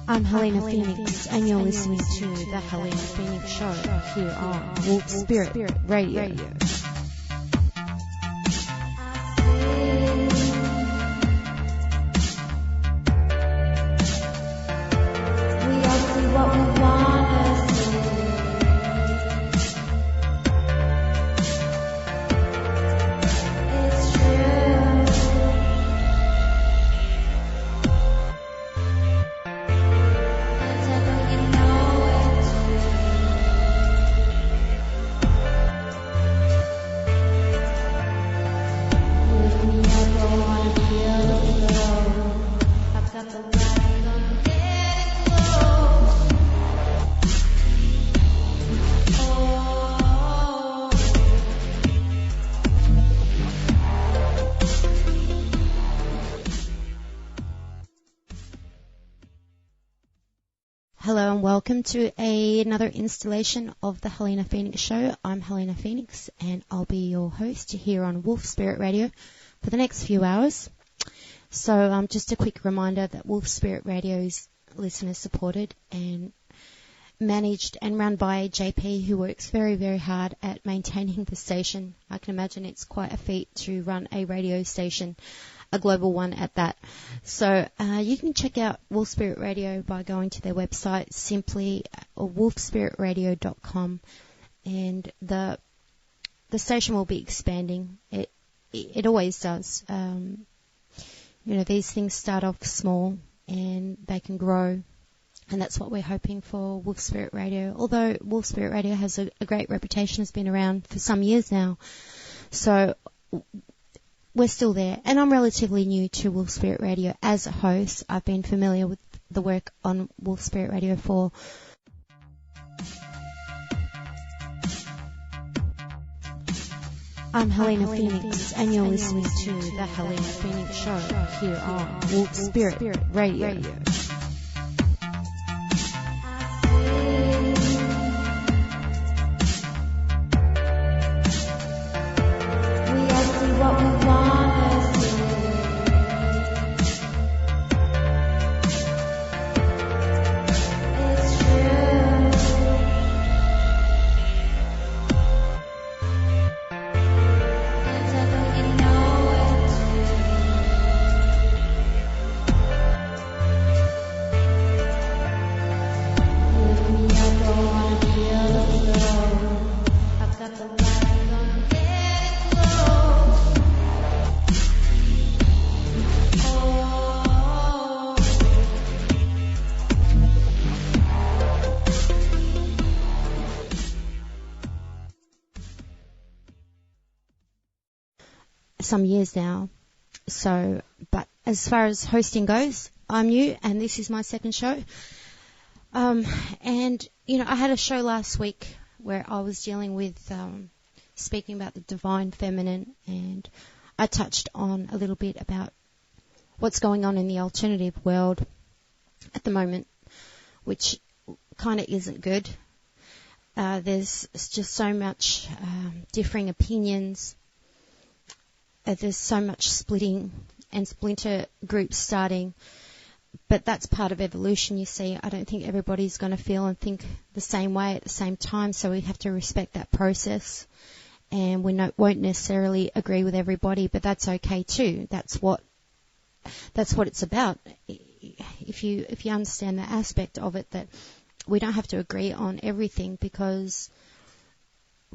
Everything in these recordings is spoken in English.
I'm Helena Phoenix, and you're listening to the Helena Phoenix Show here on Wolf Spirit Radio. Hello and welcome to another installation of the Helena Phoenix Show. I'm Helena Phoenix and I'll be your host here on Wolf Spirit Radio for the next few hours. So just a quick reminder that Wolf Spirit Radio is listener supported and managed and run by JP, who works very, very hard at maintaining the station. I can imagine it's quite a feat to run a radio station, a global one at that. So you can check out Wolf Spirit Radio by going to their website, simply wolfspiritradio.com, and the station will be expanding. It always does. These things start off small and they can grow, and that's what we're hoping for Wolf Spirit Radio. Although Wolf Spirit Radio has a great reputation, has been around for some years now, so we're still there, and I'm relatively new to Wolf Spirit Radio as a host. I've been familiar with the work on Wolf Spirit Radio for I'm Helena Phoenix, and you're listening to the Helena Phoenix Show here on Wolf Spirit Radio. Some years now. So, but as far as hosting goes, I'm new and this is my second show. I had a show last week where I was dealing with speaking about the divine feminine, and I touched on a little bit about what's going on in the alternative world at the moment, which kind of isn't good. There's just so much differing opinions. There's so much splitting and splinter groups starting, but that's part of evolution, you see. I don't think everybody's going to feel and think the same way at the same time, so we have to respect that process, and we won't necessarily agree with everybody, but that's okay too. That's what it's about. If you understand the aspect of it, that we don't have to agree on everything, because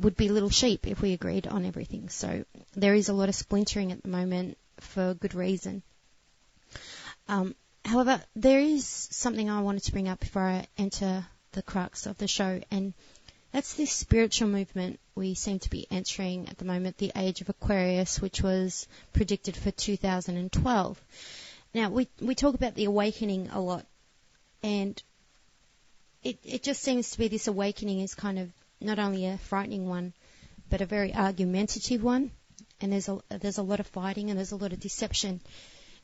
would be little sheep if we agreed on everything. So there is a lot of splintering at the moment for good reason. However, there is something I wanted to bring up before I enter the crux of the show, and that's this spiritual movement we seem to be entering at the moment, the age of Aquarius, which was predicted for 2012. Now, we talk about the awakening a lot, and it just seems to be this awakening is kind of not only a frightening one, but a very argumentative one. And there's a lot of fighting and there's a lot of deception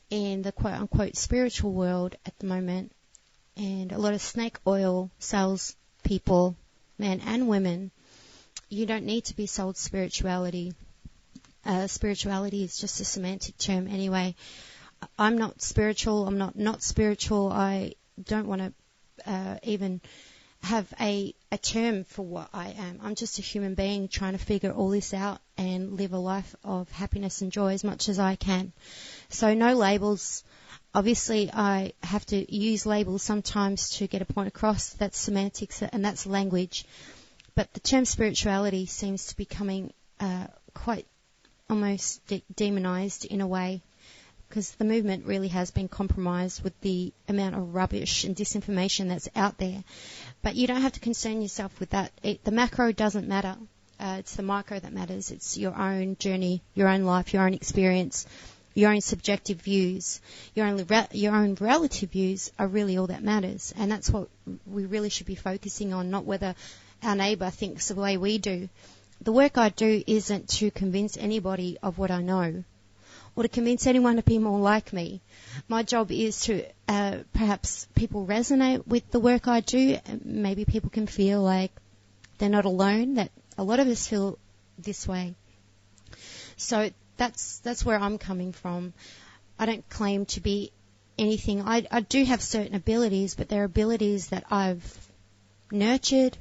in the quote-unquote spiritual world at the moment. And a lot of snake oil sales people, men and women. You don't need to be sold spirituality. Spirituality is just a semantic term anyway. I'm not spiritual. I'm not spiritual. I don't want to even have a term for what I am. I'm just a human being trying to figure all this out and live a life of happiness and joy as much as I can. So no labels. Obviously, I have to use labels sometimes to get a point across. That's semantics and that's language. But the term spirituality seems to be becoming quite almost demonized in a way, because the movement really has been compromised with the amount of rubbish and disinformation that's out there. But you don't have to concern yourself with that. The macro doesn't matter. It's the micro that matters. It's your own journey, your own life, your own experience, your own subjective views, your own relative views are really all that matters. And that's what we really should be focusing on, not whether our neighbour thinks the way we do. The work I do isn't to convince anybody of what I know or to convince anyone to be more like me. My job is to perhaps people resonate with the work I do. Maybe people can feel like they're not alone, that a lot of us feel this way. So that's where I'm coming from. I don't claim to be anything. I do have certain abilities, but they're abilities that I've nurtured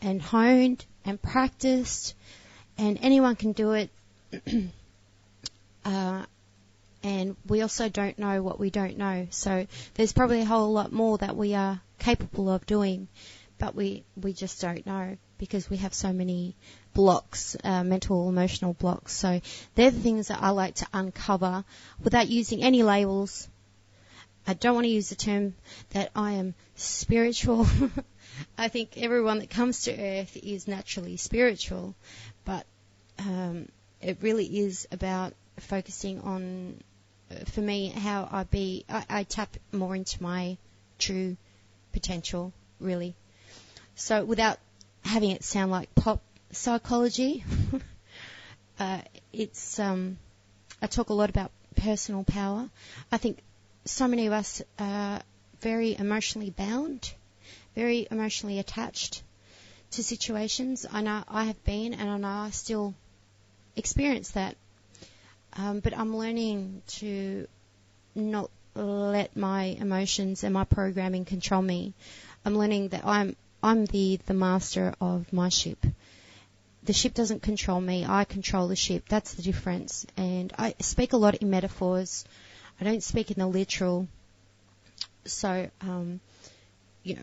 and honed and practiced, and anyone can do it. And we also don't know what we don't know. So there's probably a whole lot more that we are capable of doing, but we just don't know because we have so many blocks, mental, emotional blocks. So they're the things that I like to uncover without using any labels. I don't want to use the term that I am spiritual. I think everyone that comes to Earth is naturally spiritual, but it really is about focusing on, for me, how I tap more into my true potential, really. So without having it sound like pop psychology, I talk a lot about personal power. I think so many of us are very emotionally bound, very emotionally attached to situations. I know I have been, and I know I still experience that. But I'm learning to not let my emotions and my programming control me. I'm learning that I'm the master of my ship. The ship doesn't control me. I control the ship. That's the difference. And I speak a lot in metaphors. I don't speak in the literal. So,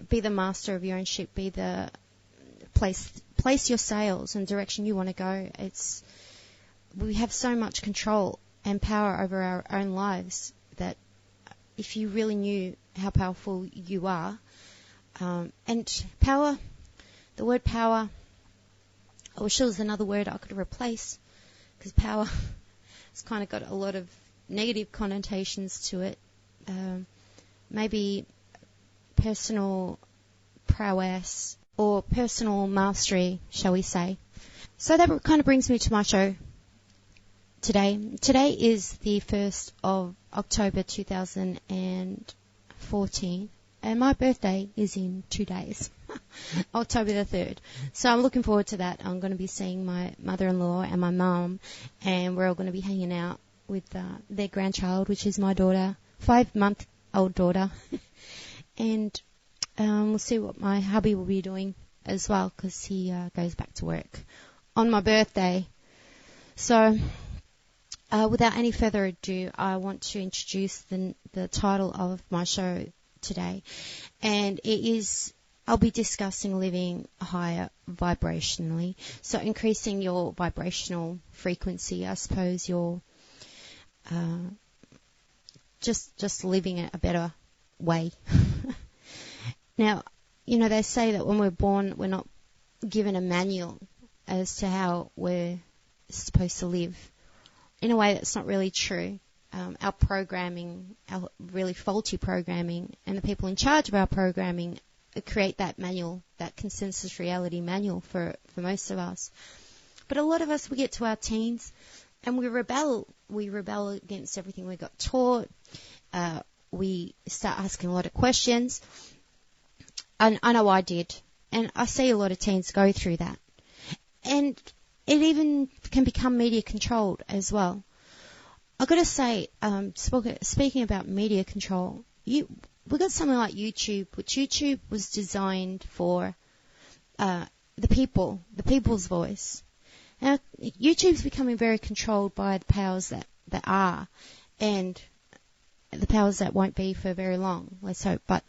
be the master of your own ship. Be the place your sails in the direction you want to go. We have so much control and power over our own lives that if you really knew how powerful you are, and power, the word power, I wish there was another word I could replace, because power has kind of got a lot of negative connotations to it. Maybe personal prowess or personal mastery, shall we say. So that kind of brings me to my show today. Today is the 1st of October 2014, and my birthday is in 2 days, October the 3rd. So I'm looking forward to that. I'm going to be seeing my mother-in-law and my mum, and we're all going to be hanging out with their grandchild, which is my daughter, 5-month-old daughter. And we'll see what my hubby will be doing as well, because he goes back to work on my birthday. So without any further ado, I want to introduce the title of my show today. And it is, I'll be discussing living higher vibrationally. So increasing your vibrational frequency, I suppose, your just living it a better way. Now, they say that when we're born, we're not given a manual as to how we're supposed to live. In a way, that's not really true. Our programming, our really faulty programming, and the people in charge of our programming create that manual, that consensus reality manual for most of us. But a lot of us, we get to our teens and we rebel. We rebel against everything we got taught. We start asking a lot of questions. I know I did. And I see a lot of teens go through that. And it even can become media controlled as well. I've got to say, speaking about media control, we've got something like YouTube, which YouTube was designed for the people's voice. Now, YouTube's becoming very controlled by the powers that are, and the powers that won't be for very long, let's hope. But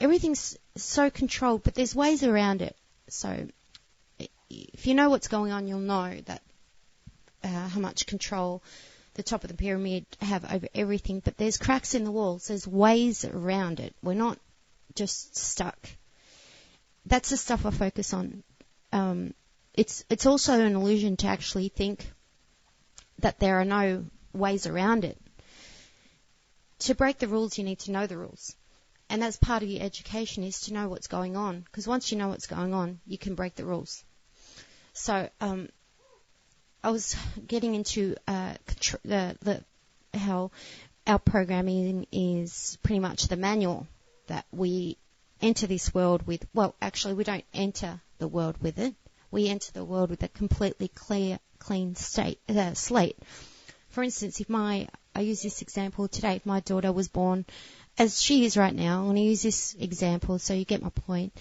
everything's so controlled, but there's ways around it. So if you know what's going on, you'll know that how much control the top of the pyramid have over everything. But there's cracks in the walls. There's ways around it. We're not just stuck. That's the stuff I focus on. It's also an illusion to actually think that there are no ways around it. To break the rules, you need to know the rules. And that's part of your education, is to know what's going on. Because once you know what's going on, you can break the rules. So I was getting into how our programming is pretty much the manual that we enter this world with. Well, actually, we don't enter the world with it. We enter the world with a completely clean slate. For instance, I use this example today. If my daughter was born as she is right now, I'm going to use this example so you get my point,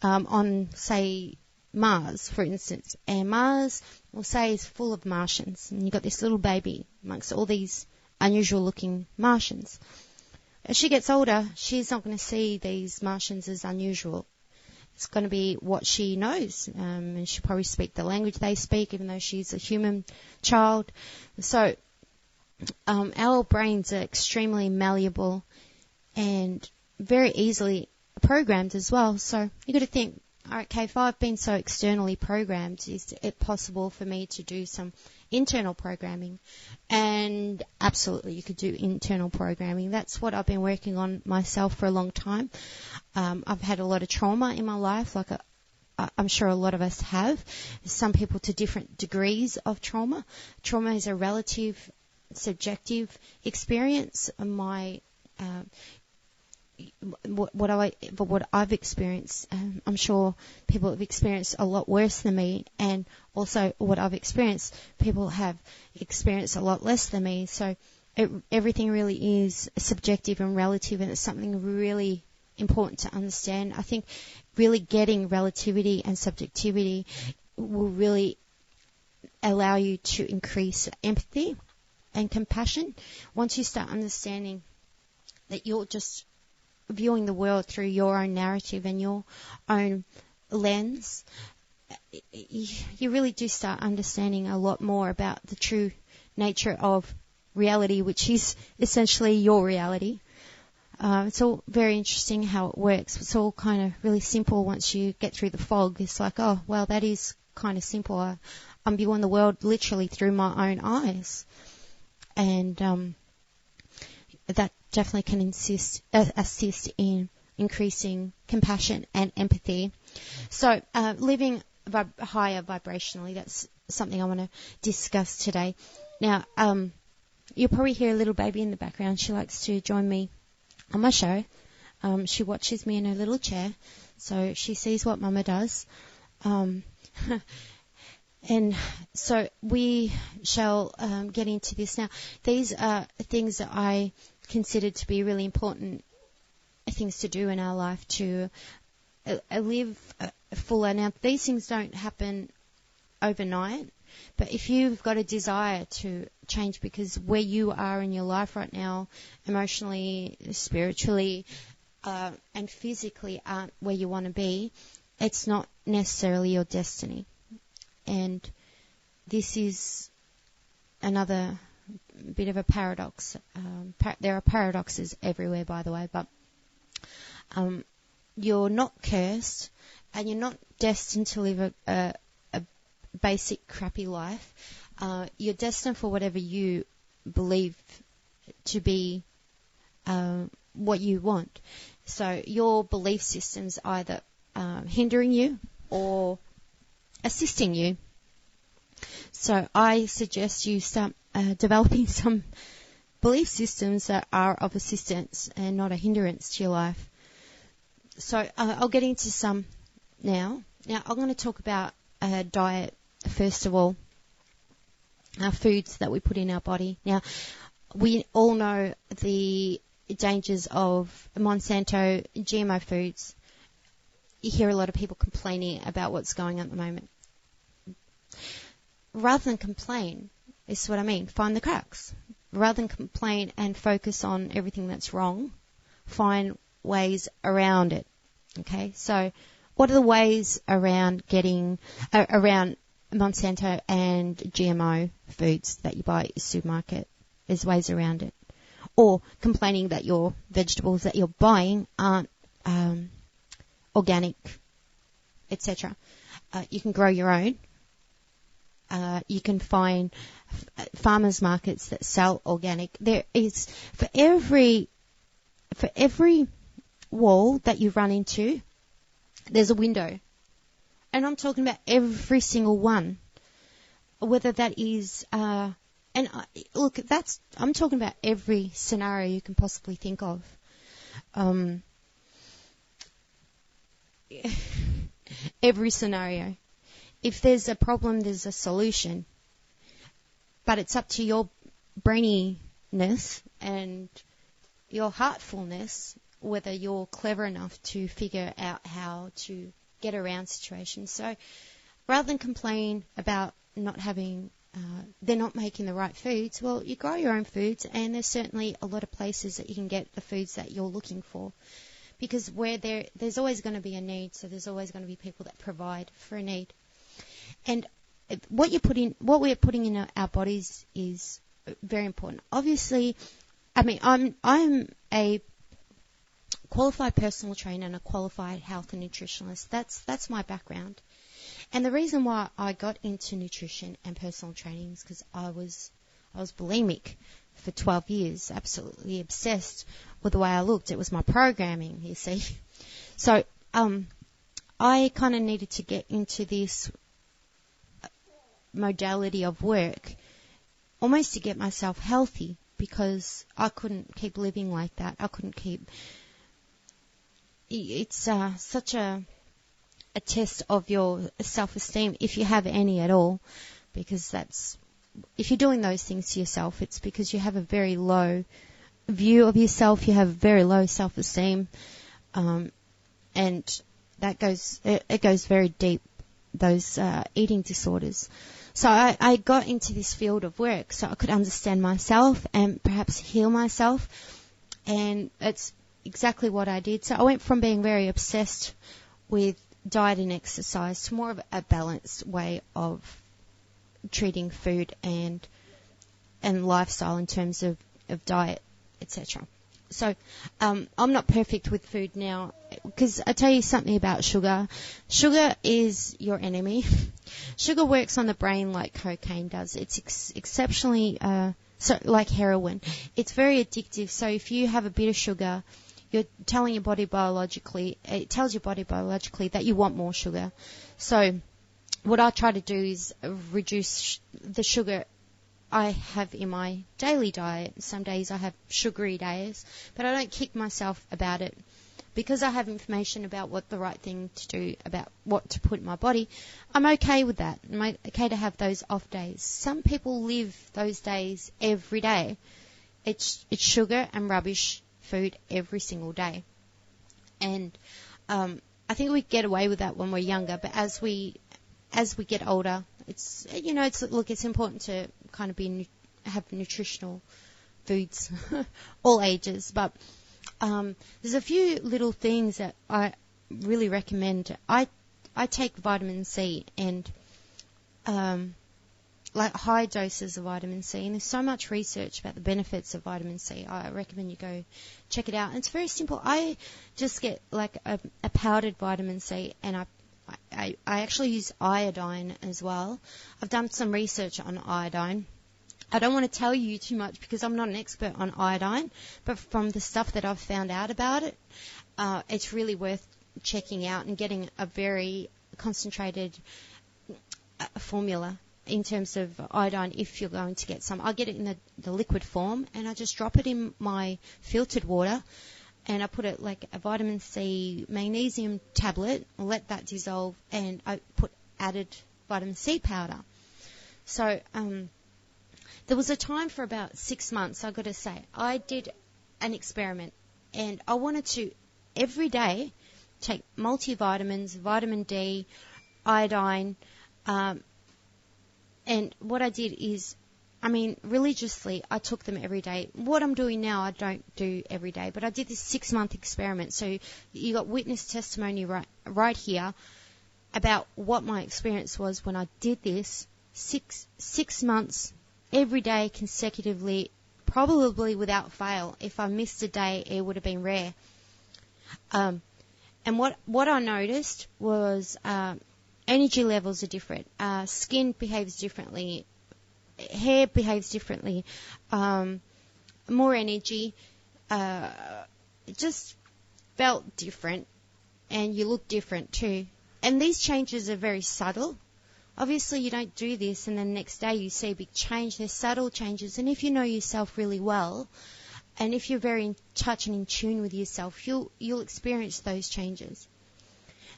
on, say, Mars, for instance. And Mars, we'll say, is full of Martians. And you've got this little baby amongst all these unusual-looking Martians. As she gets older, she's not going to see these Martians as unusual. It's going to be what she knows. And she'll probably speak the language they speak, even though she's a human child. So our brains are extremely malleable and very easily programmed as well. So you've got to think, all right, okay, if I've been so externally programmed, is it possible for me to do some internal programming? And absolutely, you could do internal programming. That's what I've been working on myself for a long time. I've had a lot of trauma in my life, like I'm sure a lot of us have. Some people to different degrees of trauma. Trauma is a relative, subjective experience. What I've experienced, I'm sure people have experienced a lot worse than me, and also what I've experienced, people have experienced a lot less than me. So everything really is subjective and relative, and it's something really important to understand. I think really getting relativity and subjectivity will really allow you to increase empathy and compassion. Once you start understanding that you're just viewing the world through your own narrative and your own lens, you really do start understanding a lot more about the true nature of reality, which is essentially your reality. It's all very interesting how it works. It's all kind of really simple once you get through the fog. It's like, oh, well, that is kind of simple. I'm viewing the world literally through my own eyes. And that definitely can assist in increasing compassion and empathy. So living higher vibrationally, that's something I want to discuss today. Now, you'll probably hear a little baby in the background. She likes to join me on my show. She watches me in her little chair, so she sees what Mama does. And so we shall get into this now. These are things that I consider to be really important things to do in our life to live fuller. Now, these things don't happen overnight, but if you've got a desire to change, because where you are in your life right now, emotionally, spiritually, and physically aren't where you want to be, it's not necessarily your destiny. And this is another bit of a paradox. There are paradoxes everywhere, by the way, but you're not cursed and you're not destined to live a basic crappy life. You're destined for whatever you believe to be what you want. So your belief system's either hindering you or assisting you. So I suggest you start developing some belief systems that are of assistance and not a hindrance to your life. So I'll get into some now. Now I'm going to talk about diet first of all, foods that we put in our body. Now we all know the dangers of Monsanto GMO foods, you hear a lot of people complaining about what's going on at the moment. Rather than complain, this is what I mean, find the cracks. Rather than complain and focus on everything that's wrong, find ways around it. Okay, so what are the ways around getting around Monsanto and GMO foods that you buy at your supermarket? There's ways around it. Or complaining that your vegetables that you're buying aren't organic, etc. You can grow your own. You can find farmers markets that sell organic. There is for every wall that you run into, there's a window. And I'm talking about every single one. Whether that is, I'm talking about every scenario you can possibly think of. Every scenario. If there's a problem, there's a solution. But it's up to your braininess and your heartfulness whether you're clever enough to figure out how to get around situations. So rather than complain about not having, they're not making the right foods, well, you grow your own foods, and there's certainly a lot of places that you can get the foods that you're looking for. Because where there's always going to be a need, so there's always going to be people that provide for a need. And what we're putting in our bodies is very important. Obviously, I mean, I'm a qualified personal trainer and a qualified health and nutritionist. That's my background. And the reason why I got into nutrition and personal training is because I was bulimic for 12 years, absolutely obsessed with the way I looked. It was my programming, you see. So I kind of needed to get into this modality of work almost to get myself healthy, because I couldn't keep living like that. I couldn't keep... It's such a test of your self-esteem, if you have any at all, because if you're doing those things to yourself, it's because you have a very low view of yourself, you have very low self-esteem, and that goes very deep, those eating disorders. So I got into this field of work so I could understand myself and perhaps heal myself, and it's exactly what I did. So I went from being very obsessed with diet and exercise to more of a balanced way of treating food and lifestyle in terms of diet, etc. So I'm not perfect with food now, because I tell you something about sugar. Sugar is your enemy. Sugar works on the brain like cocaine does. It's exceptionally like heroin. It's very addictive. So if you have a bit of sugar, you're telling your body biologically, it tells your body biologically that you want more sugar. So what I try to do is reduce the sugar I have in my daily diet. Some days I have sugary days, but I don't kick myself about it, because I have information about what the right thing to do, about what to put in my body. I'm okay with that. I'm okay to have those off days. Some people live those days every day. It's sugar and rubbish food every single day. And I think we get away with that when we're younger, but as we get older, it's important to kind of have nutritional foods, all ages. But there's a few little things that I really recommend. I take vitamin C and like high doses of vitamin C, and there's so much research about the benefits of vitamin C. I recommend you go check it out. And it's very simple. I just get like a powdered vitamin C, and I actually use iodine as well. I've done some research on iodine. I don't want to tell you too much because I'm not an expert on iodine, but from the stuff that I've found out about it, it's really worth checking out and getting a very concentrated formula in terms of iodine if you're going to get some. I get it in the liquid form, and I just drop it in my filtered water, and I put it like a vitamin C magnesium tablet, let that dissolve, and I put added vitamin C powder. So there was a time for about 6 months, I've got to say, I did an experiment, and I wanted to every day take multivitamins, vitamin D, iodine, and what I did is, religiously, I took them every day. What I'm doing now, I don't do every day, but I did this 6-month experiment. So you got witness testimony right here about what my experience was when I did this 6 months, every day consecutively, probably without fail. If I missed a day, it would have been rare. And what I noticed was energy levels are different. Skin behaves differently. Hair behaves differently. More energy. It just felt different, and you look different too. And these changes are very subtle. Obviously, you don't do this and then the next day you see a big change. They're subtle changes. And if you know yourself really well, and if you're very in touch and in tune with yourself, you'll experience those changes.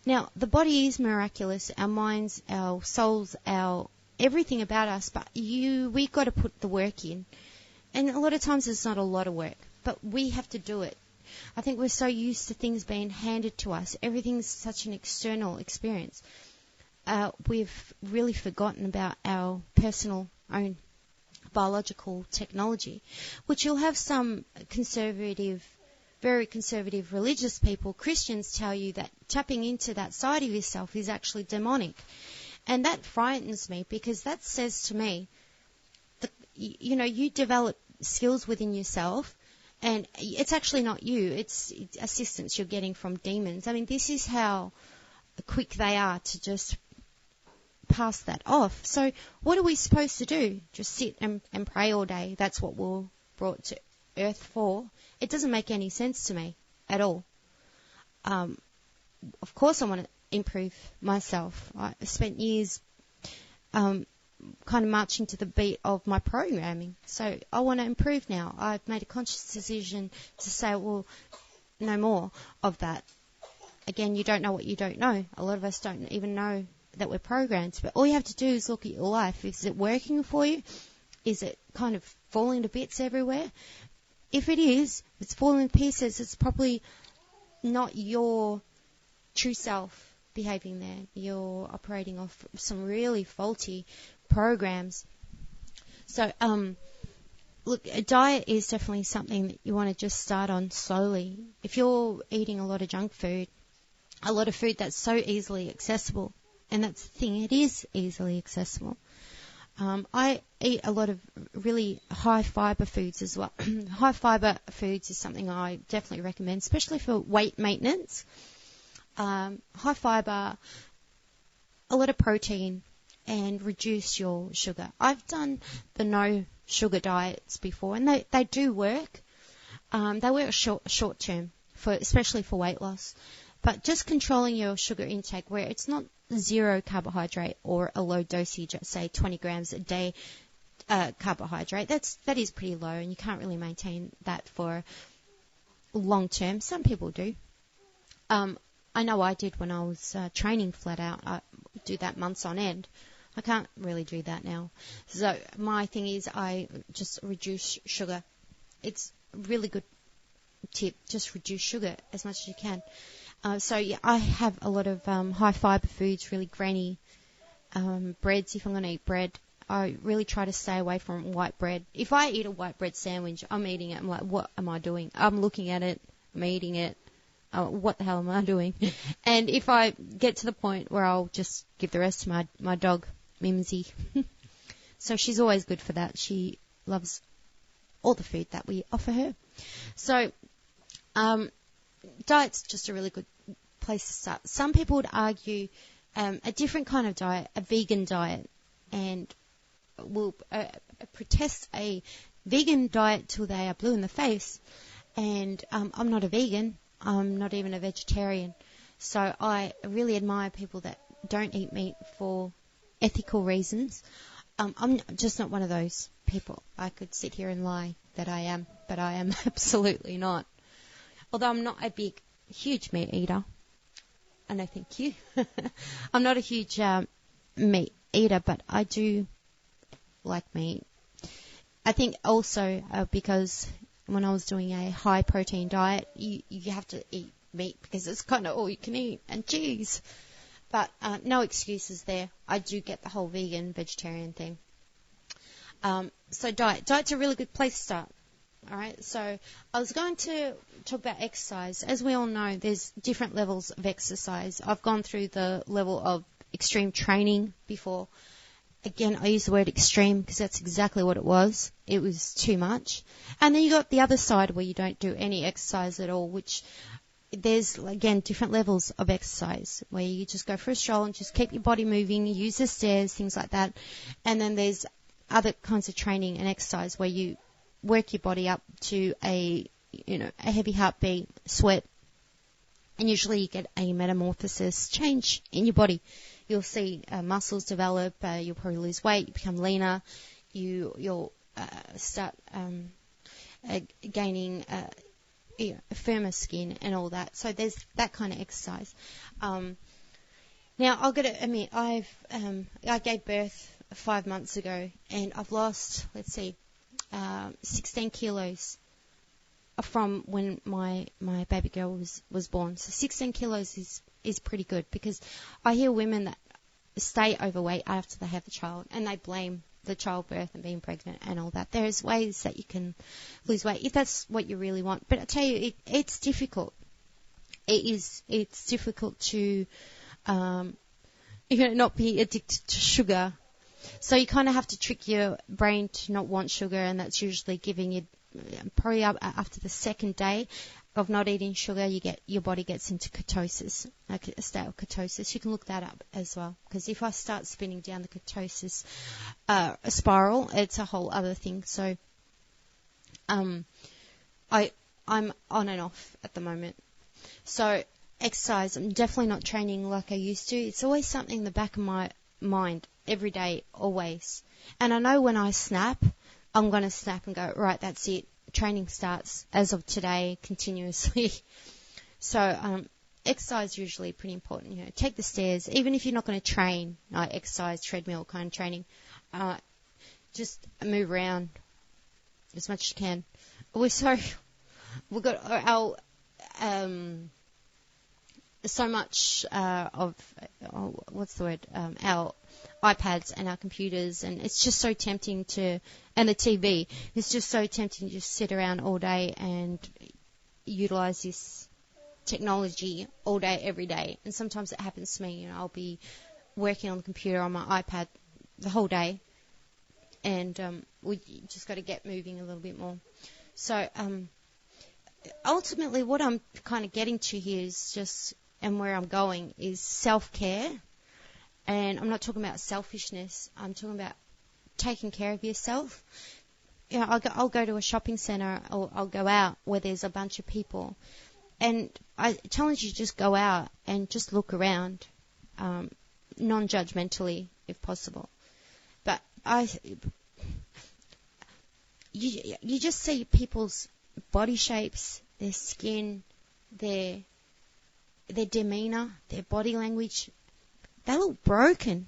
Now, the body is miraculous. Our minds, our souls, our everything about us. But we've got to put the work in. And a lot of times it's not a lot of work, but we have to do it. I think we're so used to things being handed to us. Everything's such an external experience. We've really forgotten about our personal own biological technology, which you'll have some conservative, very conservative religious people, Christians, tell you that tapping into that side of yourself is actually demonic. And that frightens me, because that says to me, you develop skills within yourself, and it's actually not you, it's assistance you're getting from demons. This is how quick they are to just pass that off. So what are we supposed to do? Just sit and pray all day? That's what we're brought to earth for? It doesn't make any sense to me at all. Of course I want to improve myself. I spent years kind of marching to the beat of my programming. So I want to improve now. I've made a conscious decision to say, well, no more of that. Again, you don't know what you don't know. A lot of us don't even know that we're programmed. But all you have to do is look at your life. Is it working for you? Is it kind of falling to bits everywhere? If it is, it's falling to pieces, it's probably not your true self behaving there. You're operating off some really faulty programs. So, look, a diet is definitely something that you want to just start on slowly. If you're eating a lot of junk food, a lot of food that's so easily accessible, and that's the thing, it is easily accessible. I eat a lot of really high fiber foods as well. High fiber foods is something I definitely recommend, especially for weight maintenance. High fiber, a lot of protein, and reduce your sugar. I've done the no sugar diets before, and they do work. They work short term, especially for weight loss. But just controlling your sugar intake, where it's not zero carbohydrate or a low dosage, say 20 grams a day carbohydrate, that is pretty low, and you can't really maintain that for long term. Some people do. I know I did when I was training flat out. I do that months on end. I can't really do that now. So my thing is I just reduce sugar. It's a really good tip. Just reduce sugar as much as you can. So yeah, I have a lot of high fiber foods, really grainy breads. If I'm going to eat bread, I really try to stay away from white bread. If I eat a white bread sandwich, I'm eating it. I'm like, what am I doing? I'm looking at it. I'm eating it. What the hell am I doing? And if I get to the point where I'll just give the rest to my dog, Mimsy. So she's always good for that. She loves all the food that we offer her. So diet's just a really good place to start. Some people would argue a different kind of diet, a vegan diet, and will protest a vegan diet till they are blue in the face. And I'm not a vegan. I'm not even a vegetarian. So I really admire people that don't eat meat for ethical reasons. I'm just not one of those people. I could sit here and lie that I am, but I am absolutely not. Although I'm not a huge meat eater. I know, thank you. I'm not a huge meat eater, but I do like meat. I think also because when I was doing a high protein diet, you have to eat meat because it's kind of all you can eat, and cheese. But no excuses there. I do get the whole vegan, vegetarian thing. So diet's a really good place to start. All right. So I was going to talk about exercise. As we all know, there's different levels of exercise. I've gone through the level of extreme training before. Again, I use the word extreme because that's exactly what it was. It was too much. And then you got the other side where you don't do any exercise at all, which there's, again, different levels of exercise where you just go for a stroll and just keep your body moving, use the stairs, things like that. And then there's other kinds of training and exercise where you work your body up to a heavy heartbeat, sweat, and usually you get a metamorphosis change in your body. You'll see muscles develop, you'll probably lose weight, you become leaner, you'll start gaining firmer skin and all that. So there's that kind of exercise. Now I've got to admit, I gave birth 5 months ago, and I've lost, 16 kilos from when my baby girl was born. So 16 kilos is pretty good, because I hear women that stay overweight after they have the child and they blame the childbirth and being pregnant and all that. There's ways that you can lose weight if that's what you really want. But I tell you, it's difficult. It's difficult to not be addicted to sugar. So you kind of have to trick your brain to not want sugar, and that's usually giving you probably after the second day of not eating sugar, your body gets into ketosis, like a state of ketosis. You can look that up as well, because if I start spinning down the ketosis spiral, it's a whole other thing. So I'm on and off at the moment. So exercise, I'm definitely not training like I used to. It's always something in the back of my mind, every day, always. And I know when I snap, I'm going to snap and go, right, that's it. Training starts as of today, continuously. So exercise is usually pretty important. Take the stairs, even if you're not going to train, exercise, treadmill kind of training. Just move around as much as you can. We've got our so much of our iPads and our computers, and it's just so tempting and the TV, it's just so tempting to just sit around all day and utilize this technology all day, every day. And sometimes it happens to me, I'll be working on the computer on my iPad the whole day, and we just got to get moving a little bit more. So ultimately what I'm kind of getting to here is just, and where I'm going, is self-care. And I'm not talking about selfishness. I'm talking about taking care of yourself. I'll go to a shopping centre, or I'll go out where there's a bunch of people. And I challenge you to just go out and just look around, non-judgmentally if possible. But you just see people's body shapes, their skin, their demeanour, their body language. They look broken.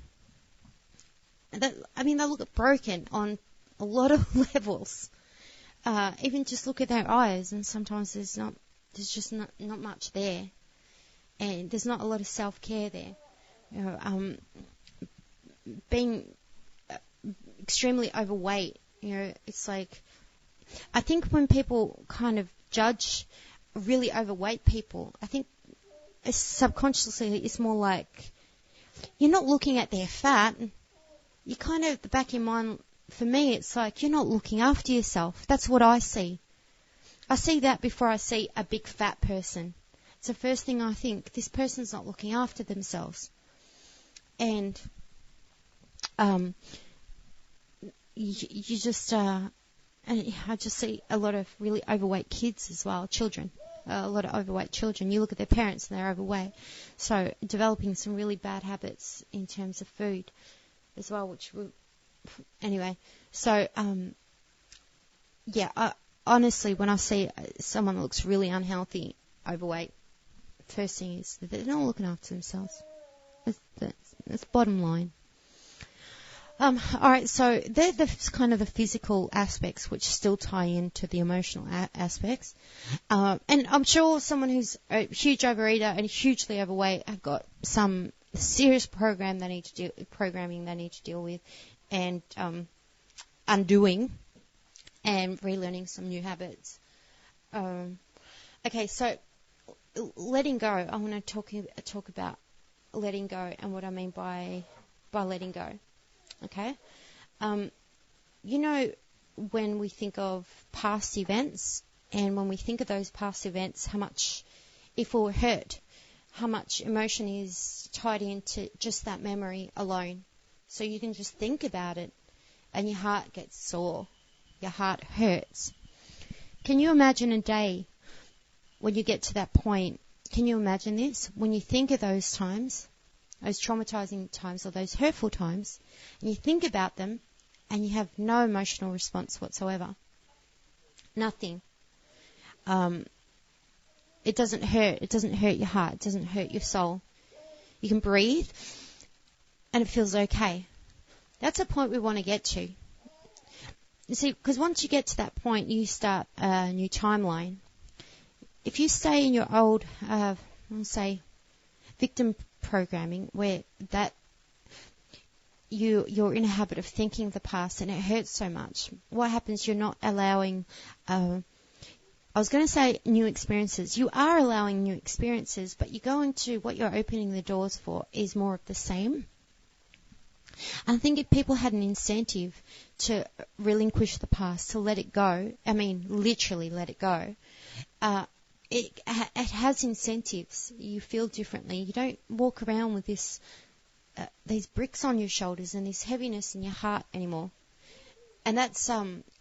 They look broken on a lot of levels. Even just look at their eyes, and sometimes there's just not much there, and there's not a lot of self-care there. Being extremely overweight, it's like, I think when people kind of judge really overweight people, I think subconsciously it's more like, you're not looking at their fat. You kind of, the back of your mind, for me, it's like you're not looking after yourself. That's what I see. I see that before I see a big fat person. It's the first thing I think. This person's not looking after themselves. And you just, and I just see a lot of really overweight kids as well, children. A lot of overweight children. You look at their parents and they're overweight. So developing some really bad habits in terms of food as well, anyway. So, honestly, when I see someone that looks really unhealthy, overweight, first thing is that they're not looking after themselves. That's bottom line. All right, so they're the kind of the physical aspects which still tie into the emotional aspects. And I'm sure someone who's a huge overeater and hugely overweight have got some serious programming they need to deal with, and undoing and relearning some new habits. Okay, so letting go. I want to talk about letting go and what I mean by letting go. Okay, when we think of past events, and when we think of those past events, how much, if we're hurt, how much emotion is tied into just that memory alone. So you can just think about it, and your heart gets sore, your heart hurts. Can you imagine a day when you get to that point? Can you imagine this? When you think of those times, those traumatizing times or those hurtful times, and you think about them and you have no emotional response whatsoever. Nothing. It doesn't hurt. It doesn't hurt your heart. It doesn't hurt your soul. You can breathe and it feels okay. That's a point we want to get to. You see, because once you get to that point, you start a new timeline. If you stay in your old, say, victim programming, where that you're in a habit of thinking of the past and it hurts so much, what happens? You're not allowing, I was going to say new experiences. You are allowing new experiences, but you're going to, what you're opening the doors for is more of the same. I think if people had an incentive to relinquish the past, to let it go, I mean literally let it go, it has incentives. You feel differently. You don't walk around with these bricks on your shoulders and this heaviness in your heart anymore. And that's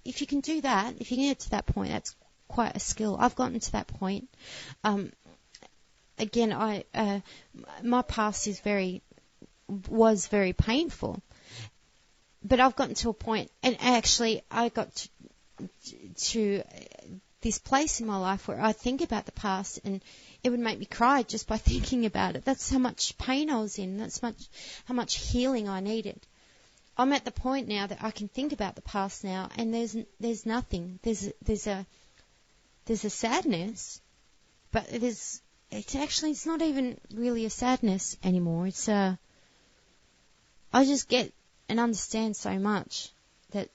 if you can do that, if you can get to that point, that's quite a skill. I've gotten to that point. Again, my past was very painful, but I've gotten to a point, and actually I got to this place in my life where I think about the past and it would make me cry just by thinking about it. That's how much pain I was in. That's how much healing I needed. I'm at the point now that I can think about the past now, and there's nothing. There's a sadness, but it's not even really a sadness anymore. I just get and understand so much that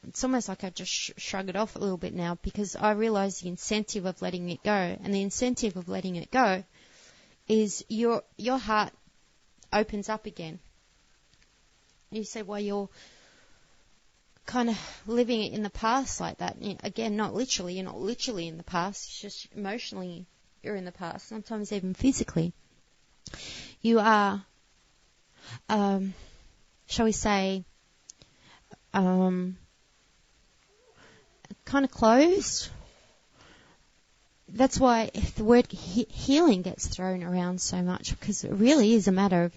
it's almost like I just shrug it off a little bit now, because I realise the incentive of letting it go. And the incentive of letting it go is your heart opens up again. You say, well, you're kind of living it in the past like that. Again, not literally. You're not literally in the past. It's just emotionally you're in the past, sometimes even physically. You are, shall we say, kind of closed. That's why the word healing gets thrown around so much, because it really is a matter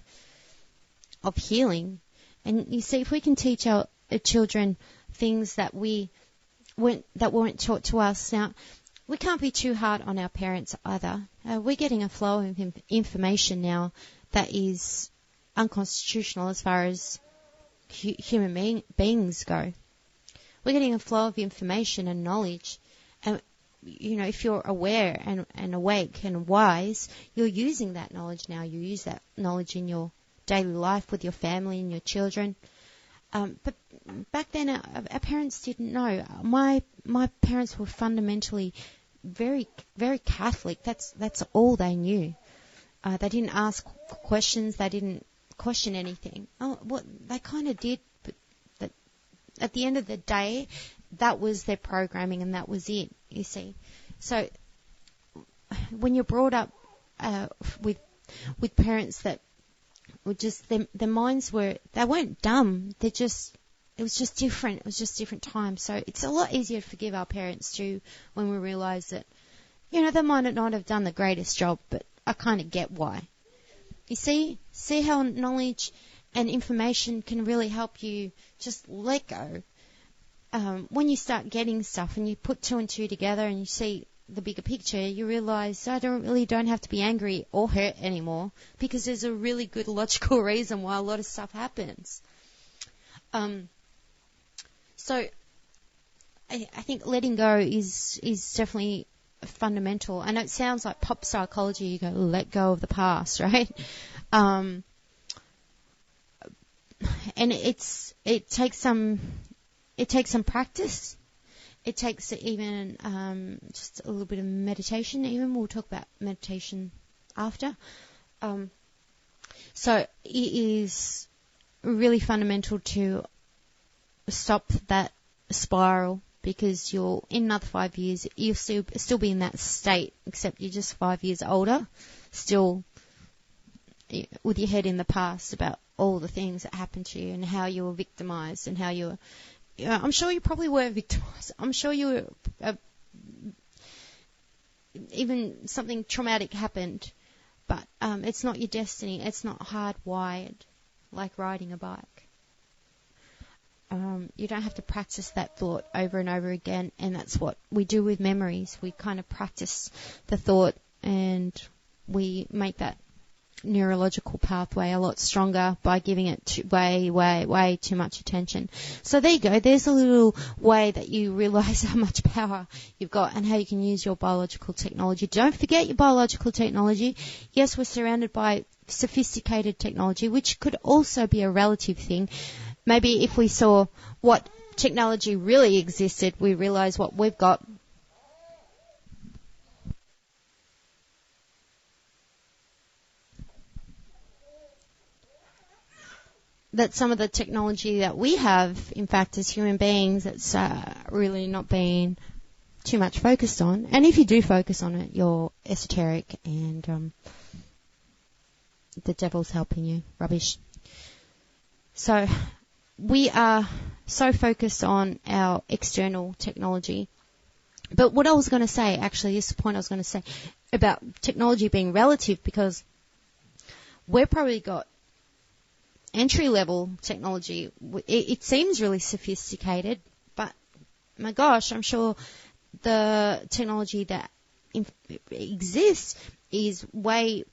of healing. And you see, if we can teach our children things that weren't taught to us, now we can't be too hard on our parents either. We're getting a flow of information now that is unconstitutional as far as human beings go. We're getting a flow of information and knowledge, and if you're aware and awake and wise, you're using that knowledge now. You use that knowledge in your daily life with your family and your children. But back then, our parents didn't know. My parents were fundamentally very, very Catholic. That's all they knew. They didn't ask questions. They didn't question anything. They kind of did, but at the end of the day, that was their programming and that was it, you see. So when you're brought up with parents that were just, their minds they weren't dumb. It was just different. It was just different times. So it's a lot easier to forgive our parents too when we realise that, they might not have done the greatest job, but I kind of get why. You see how knowledge and information can really help you just let go. When you start getting stuff and you put two and two together and you see the bigger picture, you realise I don't have to be angry or hurt anymore, because there's a really good logical reason why a lot of stuff happens. So I think letting go is definitely fundamental. I know it sounds like pop psychology. You go, let go of the past, right? And it takes some practice. It takes even just a little bit of meditation. Even we'll talk about meditation after. So it is really fundamental to stop that spiral, because you'll, in another 5 years, you'll still be in that state, except you're just 5 years older, still with your head in the past about all the things that happened to you and how you were victimized and how you were, I'm sure you probably were victimized. I'm sure you were, even something traumatic happened, but it's not your destiny. It's not hardwired like riding a bike. You don't have to practice that thought over and over again, and that's what we do with memories. We kind of practice the thought, and we make that neurological pathway a lot stronger by giving it way too much attention. So there you go. There's a little way that you realize how much power you've got and how you can use your biological technology. Don't forget your biological technology. Yes, we're surrounded by sophisticated technology, which could also be a relative thing. Maybe if we saw what technology really existed, we realize what we've got. That some of the technology that we have, in fact, as human beings, that's really not being too much focused on. And if you do focus on it, you're esoteric and the devil's helping you. Rubbish. So we are so focused on our external technology. But what I was going to say, actually, this is the point I was going to say about technology being relative, because we've probably got entry-level technology. It seems really sophisticated, but my gosh, I'm sure the technology that exists is way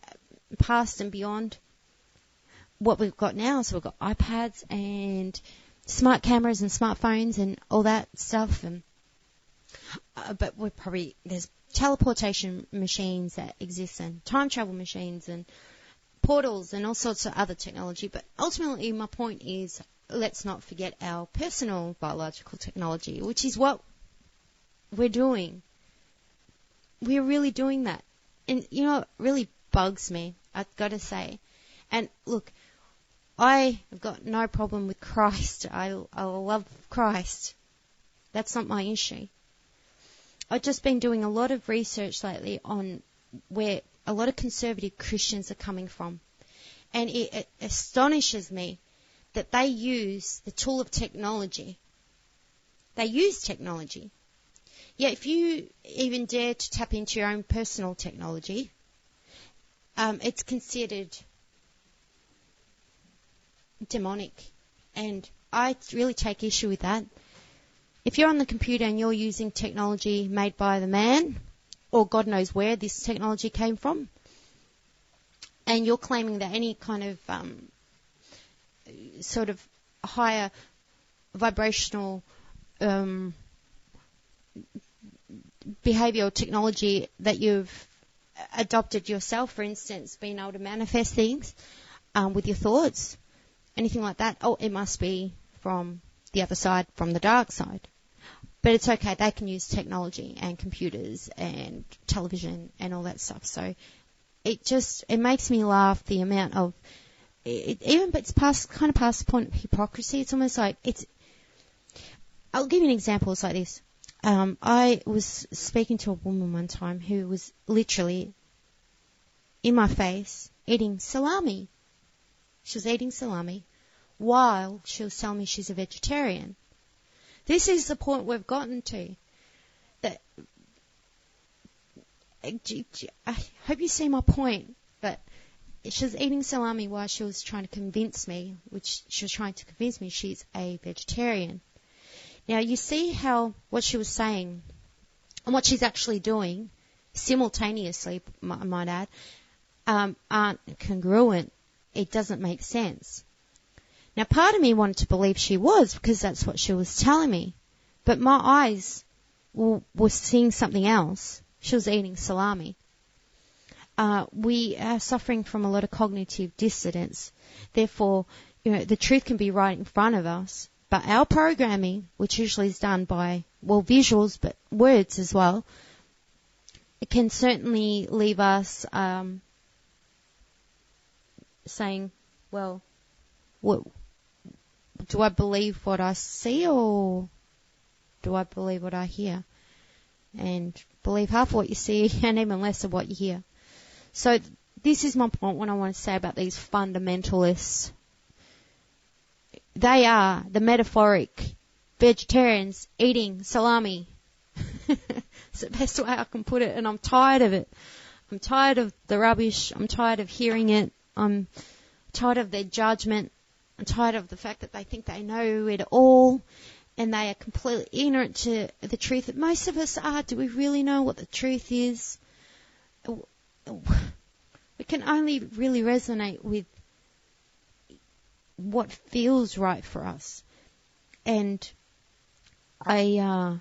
past and beyond what we've got now. So we've got iPads and smart cameras and smartphones and all that stuff. And but there's teleportation machines that exist, and time travel machines and portals and all sorts of other technology. But ultimately, my point is, let's not forget our personal biological technology, which is what we're doing. We're really doing that. And you know, it really bugs me, I've got to say. And look, I have got no problem with Christ. I love Christ. That's not my issue. I've just been doing a lot of research lately on where a lot of conservative Christians are coming from. And it astonishes me that they use the tool of technology. They use technology. Yeah, if you even dare to tap into your own personal technology, it's considered demonic. And I really take issue with that. If you're on the computer and you're using technology made by the man, or God knows where this technology came from, and you're claiming that any kind of sort of higher vibrational behavioural technology that you've adopted yourself, for instance, being able to manifest things with your thoughts, anything like that, it must be from the other side, from the dark side. But it's okay, they can use technology and computers and television and all that stuff. So it makes me laugh, the amount of, it's kind of past the point of hypocrisy. It's almost like I'll give you an example. It's like this. I was speaking to a woman one time who was literally in my face eating salami. She was eating salami while she was telling me she's a vegetarian. This is the point we've gotten to. That I hope you see my point. But she was eating salami while she was trying to convince me, she's a vegetarian. Now you see how what she was saying and what she's actually doing simultaneously, I might add, aren't congruent. It doesn't make sense. Now, part of me wanted to believe she was because that's what she was telling me. But my eyes were seeing something else. She was eating salami. We are suffering from a lot of cognitive dissonance. Therefore, the truth can be right in front of us. But our programming, which usually is done by, visuals, but words as well, it can certainly leave us saying, well, do I believe what I see or do I believe what I hear? And believe half what you see and even less of what you hear. So this is my point, what I want to say about these fundamentalists. They are the metaphoric vegetarians eating salami. It's the best way I can put it, and I'm tired of it. I'm tired of the rubbish. I'm tired of hearing it. I'm tired of their judgment. I'm tired of the fact that they think they know it all, and they are completely ignorant to the truth that most of us are. Do we really know what the truth is? We can only really resonate with what feels right for us. And I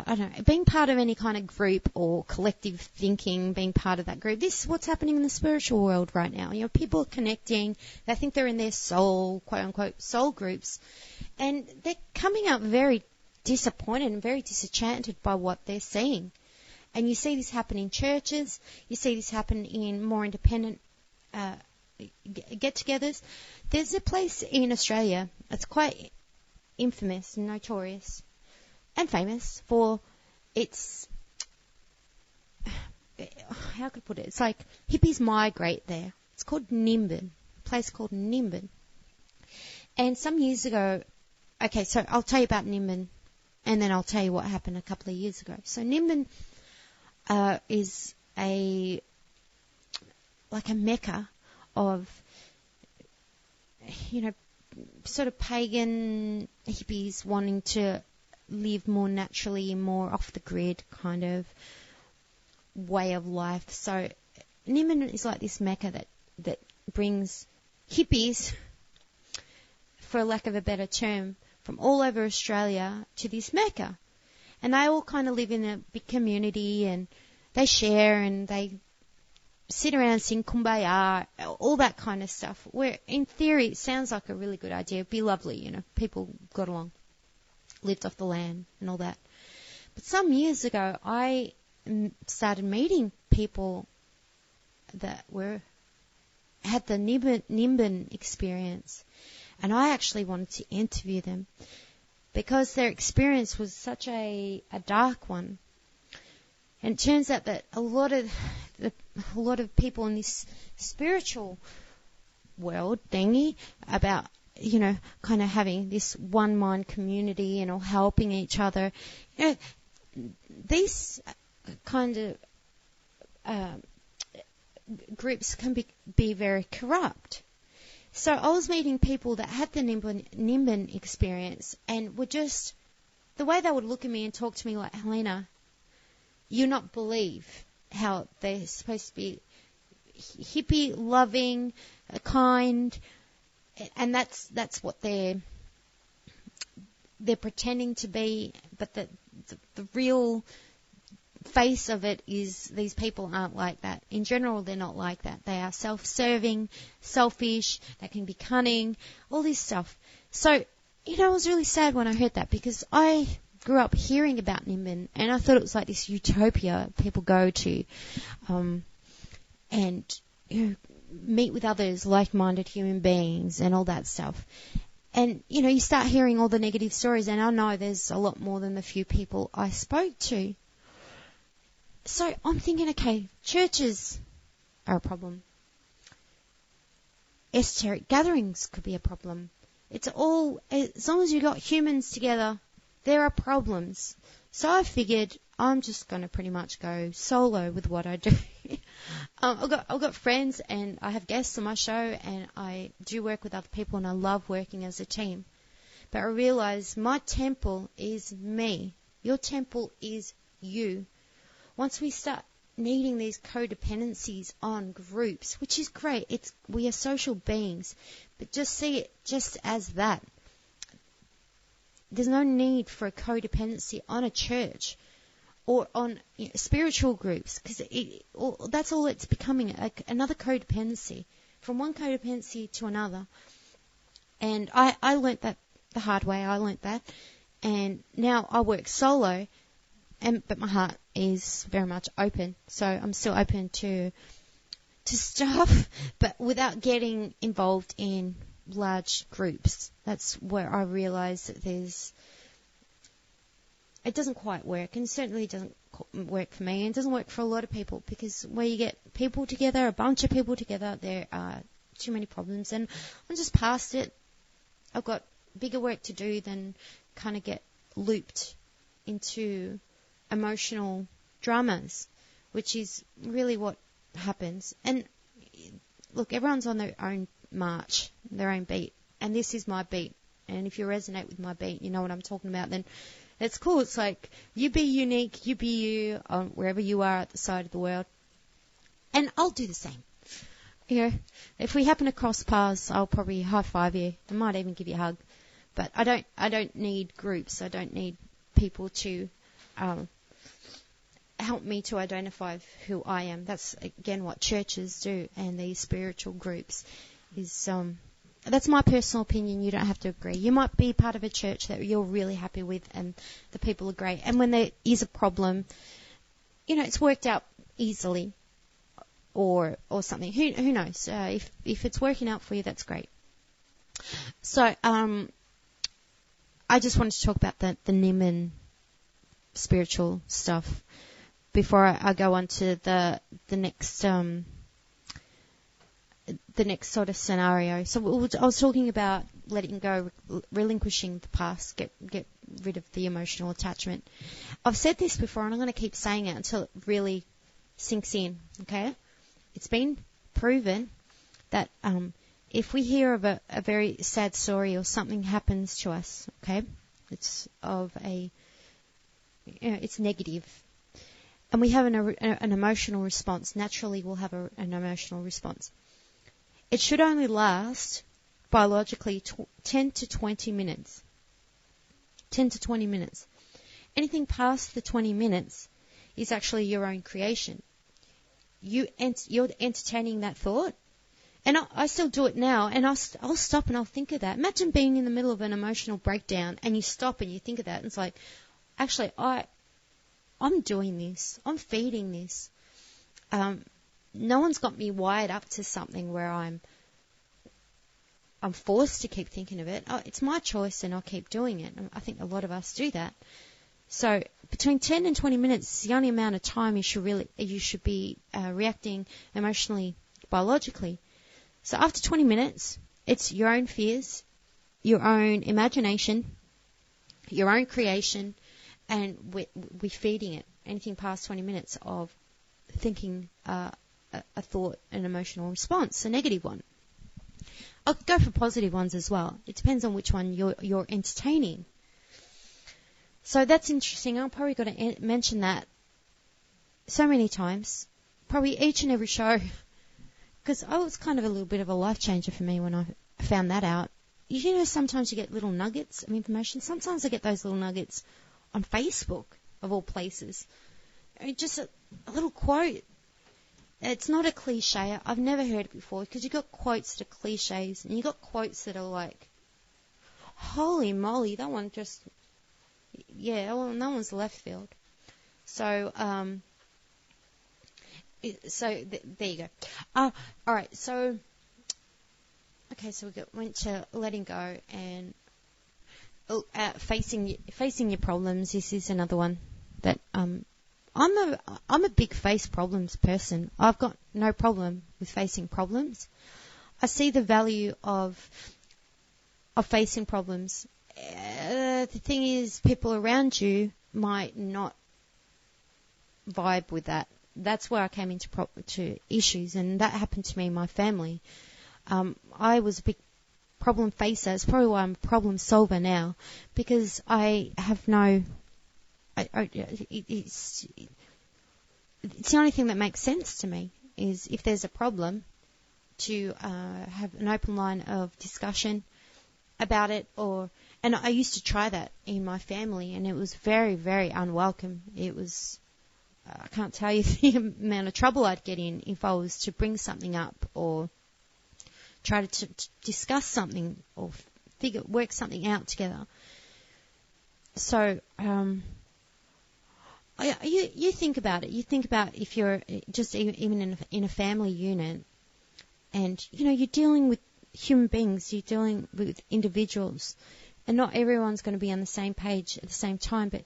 don't know, being part of any kind of group or collective thinking, being part of that group, this is what's happening in the spiritual world right now. People are connecting. They think they're in their soul, quote unquote, soul groups. And they're coming out very disappointed and very disenchanted by what they're seeing. And you see this happen in churches. You see this happen in more independent get-togethers. There's a place in Australia that's quite infamous and notorious and famous for its, how could I put it? It's like hippies migrate there. It's called Nimbin, a place called Nimbin. And some years ago, okay, so I'll tell you about Nimbin, and then I'll tell you what happened a couple of years ago. So Nimbin is like a mecca of, sort of pagan hippies wanting to live more naturally, more off the grid kind of way of life. So Nimbin is like this mecca that brings hippies, for lack of a better term, from all over Australia to this mecca. And they all kind of live in a big community, and they share and they sit around and sing Kumbaya, all that kind of stuff. Where in theory it sounds like a really good idea. It'd be lovely, people got along, lived off the land and all that. But some years ago I started meeting people that had the Nimbin experience, and I actually wanted to interview them because their experience was such a dark one. And it turns out that a lot of people in this spiritual world thingy about, kind of having this one mind community and all helping each other, these kind of groups can be very corrupt. So I was meeting people that had the Nimbin experience and would just, the way they would look at me and talk to me like, Helena, you not believe how they're supposed to be hippie, loving, kind, and that's what they're pretending to be, but the real face of it is these people aren't like that. In general, they're not like that. They are self-serving, selfish, they can be cunning, all this stuff. So, I was really sad when I heard that because I grew up hearing about Nimbin and I thought it was like this utopia people go to and meet with others, like-minded human beings and all that stuff. And, you start hearing all the negative stories, and I know there's a lot more than the few people I spoke to. So I'm thinking, okay, churches are a problem. Esoteric gatherings could be a problem. It's all, as long as you've got humans together, there are problems. So I figured I'm just going to pretty much go solo with what I do. I've got friends and I have guests on my show, and I do work with other people, and I love working as a team. But I realize my temple is me. Your temple is you. Once we start needing these codependencies on groups, which is great, we are social beings, But just see it just as that. There's no need for a codependency on a church or on spiritual groups, because that's all it's becoming, another codependency, from one codependency to another. And I learnt that the hard way. I learnt that. And now I work solo, but my heart is very much open. So I'm still open to stuff, but without getting involved in large groups. That's where I realise that it doesn't quite work, and certainly doesn't work for me, and it doesn't work for a lot of people, because where you get people together, a bunch of people together, there are too many problems, and I'm just past it. I've got bigger work to do than kind of get looped into emotional dramas, which is really what happens. And look, everyone's on their own march, their own beat, and this is my beat. And if you resonate with my beat, you know what I'm talking about, then it's cool. It's like, you be unique, you be you, wherever you are at the side of the world, and I'll do the same. If we happen to cross paths, I'll probably high five you. I might even give you a hug. But I don't need groups. I don't need people to help me to identify who I am. That's again what churches do, and these spiritual groups is that's my personal opinion. You don't have to agree. You might be part of a church that you're really happy with, and the people are great. And when there is a problem, it's worked out easily, or something. Who knows? If it's working out for you, that's great. So I just wanted to talk about the NIM and spiritual stuff before I go on to the next sort of scenario. So I was talking about letting go, relinquishing the past, get rid of the emotional attachment. I've said this before, and I'm going to keep saying it until it really sinks in. Okay, it's been proven that if we hear of a very sad story or something happens to us, okay, it's it's negative, and we have an emotional response. Naturally, we'll have an emotional response. It should only last, biologically, 10 to 20 minutes. 10 to 20 minutes. Anything past the 20 minutes is actually your own creation. You're entertaining that thought. And I still do it now, and I'll stop and I'll think of that. Imagine being in the middle of an emotional breakdown, and you stop and you think of that, and it's like, actually, I'm doing this. I'm feeding this. No one's got me wired up to something where I'm forced to keep thinking of it. It's my choice, and I'll keep doing it. And I think a lot of us do that. So between 10 and 20 minutes is the only amount of time you should be reacting emotionally, biologically. So after 20 minutes, it's your own fears, your own imagination, your own creation, and we're feeding it. Anything past 20 minutes of thinking a thought, an emotional response, a negative one. I'll go for positive ones as well. It depends on which one you're entertaining. So that's interesting. I'm probably going to mention that so many times, probably each and every show, because it was kind of a little bit of a life changer for me when I found that out. Sometimes you get little nuggets of information. Sometimes I get those little nuggets on Facebook, of all places. Just a little quote. It's not a cliche. I've never heard it before, because you've got quotes that are cliches, and you've got quotes that are like, holy moly, that one just, that one's left field. So, there you go. All right, so, okay, so went to letting go and facing your problems. This is another one that I'm a big face problems person. I've got no problem with facing problems. I see the value of facing problems. The thing is, people around you might not vibe with that. That's where I came into to issues, and that happened to me in my family. I was a big problem facer. It's probably why I'm a problem solver now, because I have no. It's the only thing that makes sense to me is if there's a problem, to have an open line of discussion about it, and I used to try that in my family, and it was very, very unwelcome. It was, I can't tell you the amount of trouble I'd get in if I was to bring something up or try to discuss something or work something out together. So, you think about it. You think about if you're just even in a family unit, and you're dealing with human beings, you're dealing with individuals, and not everyone's going to be on the same page at the same time. But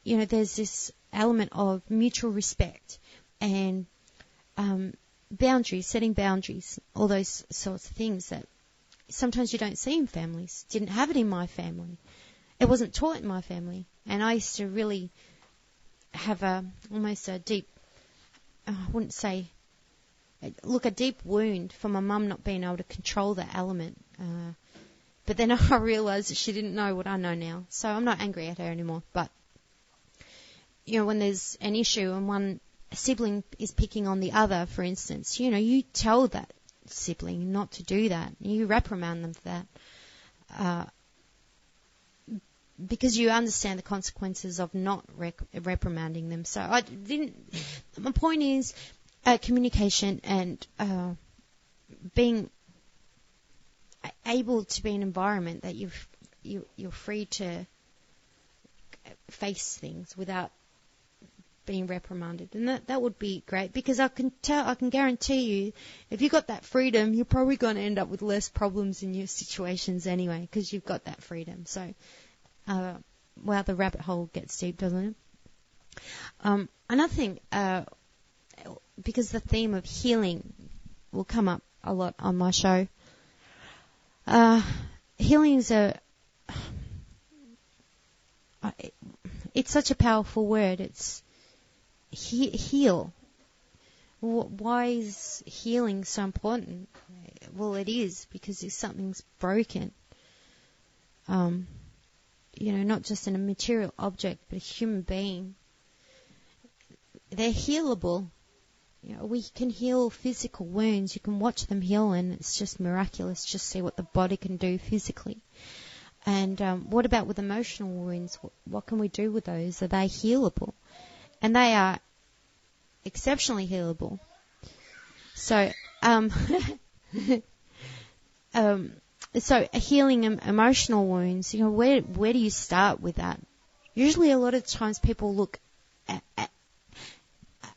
there's this element of mutual respect and boundaries, setting boundaries, all those sorts of things that sometimes you don't see in families. Didn't have it in my family. It wasn't taught in my family, and I used to really have almost a deep, I wouldn't say, a deep wound for my mum not being able to control that element. But then I realised that she didn't know what I know now, so I'm not angry at her anymore. But when there's an issue and one sibling is picking on the other, for instance, you tell that sibling not to do that. You reprimand them for that. Because you understand the consequences of not reprimanding them. So my point is communication and being able to be in an environment that you're free to face things without being reprimanded, and that would be great, because I can guarantee you, if you've got that freedom, you're probably going to end up with less problems in your situations anyway, because you've got that freedom. So. Wow, the rabbit hole gets deep, doesn't it? Another thing, because the theme of healing will come up a lot on my show. Healing is it's such a powerful word. It's heal. Why is healing so important? Well, it is because if something's broken, not just in a material object, but a human being, they're healable. We can heal physical wounds. You can watch them heal, and it's just miraculous. Just see what the body can do physically. And what about with emotional wounds? What can we do with those? Are they healable? And they are exceptionally healable. So, so healing emotional wounds, where do you start with that? Usually a lot of times people look at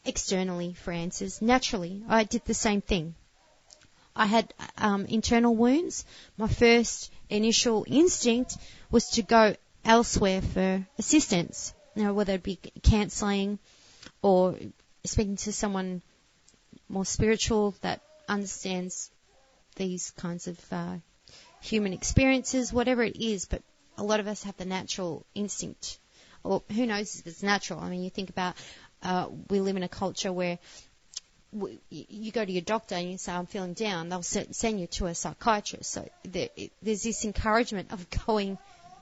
externally for answers. Naturally, I did the same thing. I had internal wounds. My first initial instinct was to go elsewhere for assistance, whether it be counselling or speaking to someone more spiritual that understands these kinds of human experiences, whatever it is. But a lot of us have the natural instinct, or who knows if it's natural. I mean, you think about we live in a culture where you go to your doctor and you say, I'm feeling down, they'll send you to a psychiatrist. So there's this encouragement of going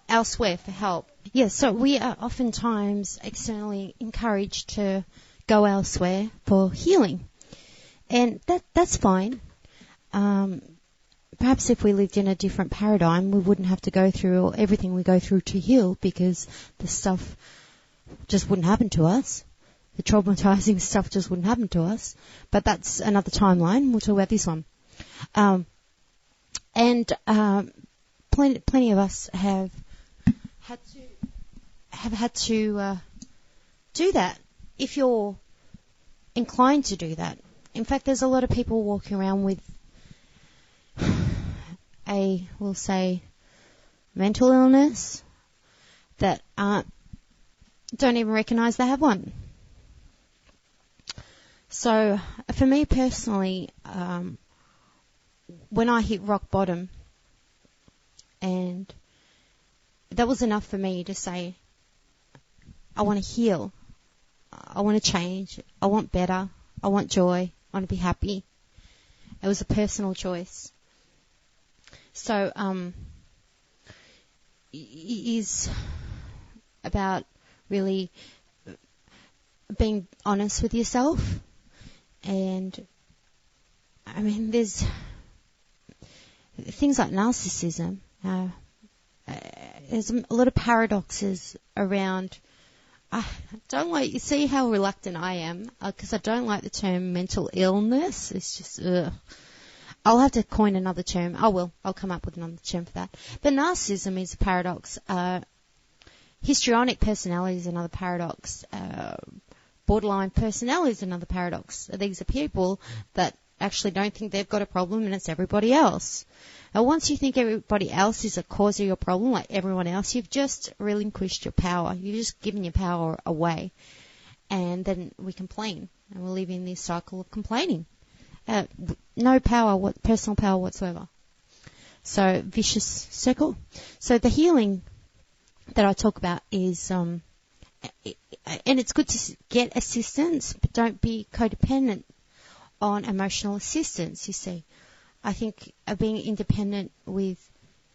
elsewhere for help. Yes, so we are oftentimes externally encouraged to go elsewhere for healing. And that's fine. Perhaps if we lived in a different paradigm, we wouldn't have to go through everything we go through to heal, because the stuff just wouldn't happen to us. The traumatizing stuff just wouldn't happen to us. But that's another timeline. We'll talk about this one. Plenty of us have had to do that, if you're inclined to do that. In fact, there's a lot of people walking around with we'll say, mental illness that don't even recognise they have one. So, for me personally, when I hit rock bottom, and that was enough for me to say, I want to heal, I want to change, I want better, I want joy, I want to be happy. It was a personal choice. So, it is about really being honest with yourself. And, I mean, there's things like narcissism. There's a lot of paradoxes around. I don't like, you see how reluctant I am, because I don't like the term mental illness. It's just, I'll have to coin another term. I'll come up with another term for that. But narcissism is a paradox. Histrionic personality is another paradox. Borderline personality is another paradox. These are people that actually don't think they've got a problem, and it's everybody else. Now, once you think everybody else is a cause of your problem, like everyone else, you've just relinquished your power. You've just given your power away. And then we complain. And we live in this cycle of complaining. No power, personal power whatsoever. So, vicious circle. So, the healing that I talk about is, and it's good to get assistance, but don't be codependent on emotional assistance, you see. I think being independent with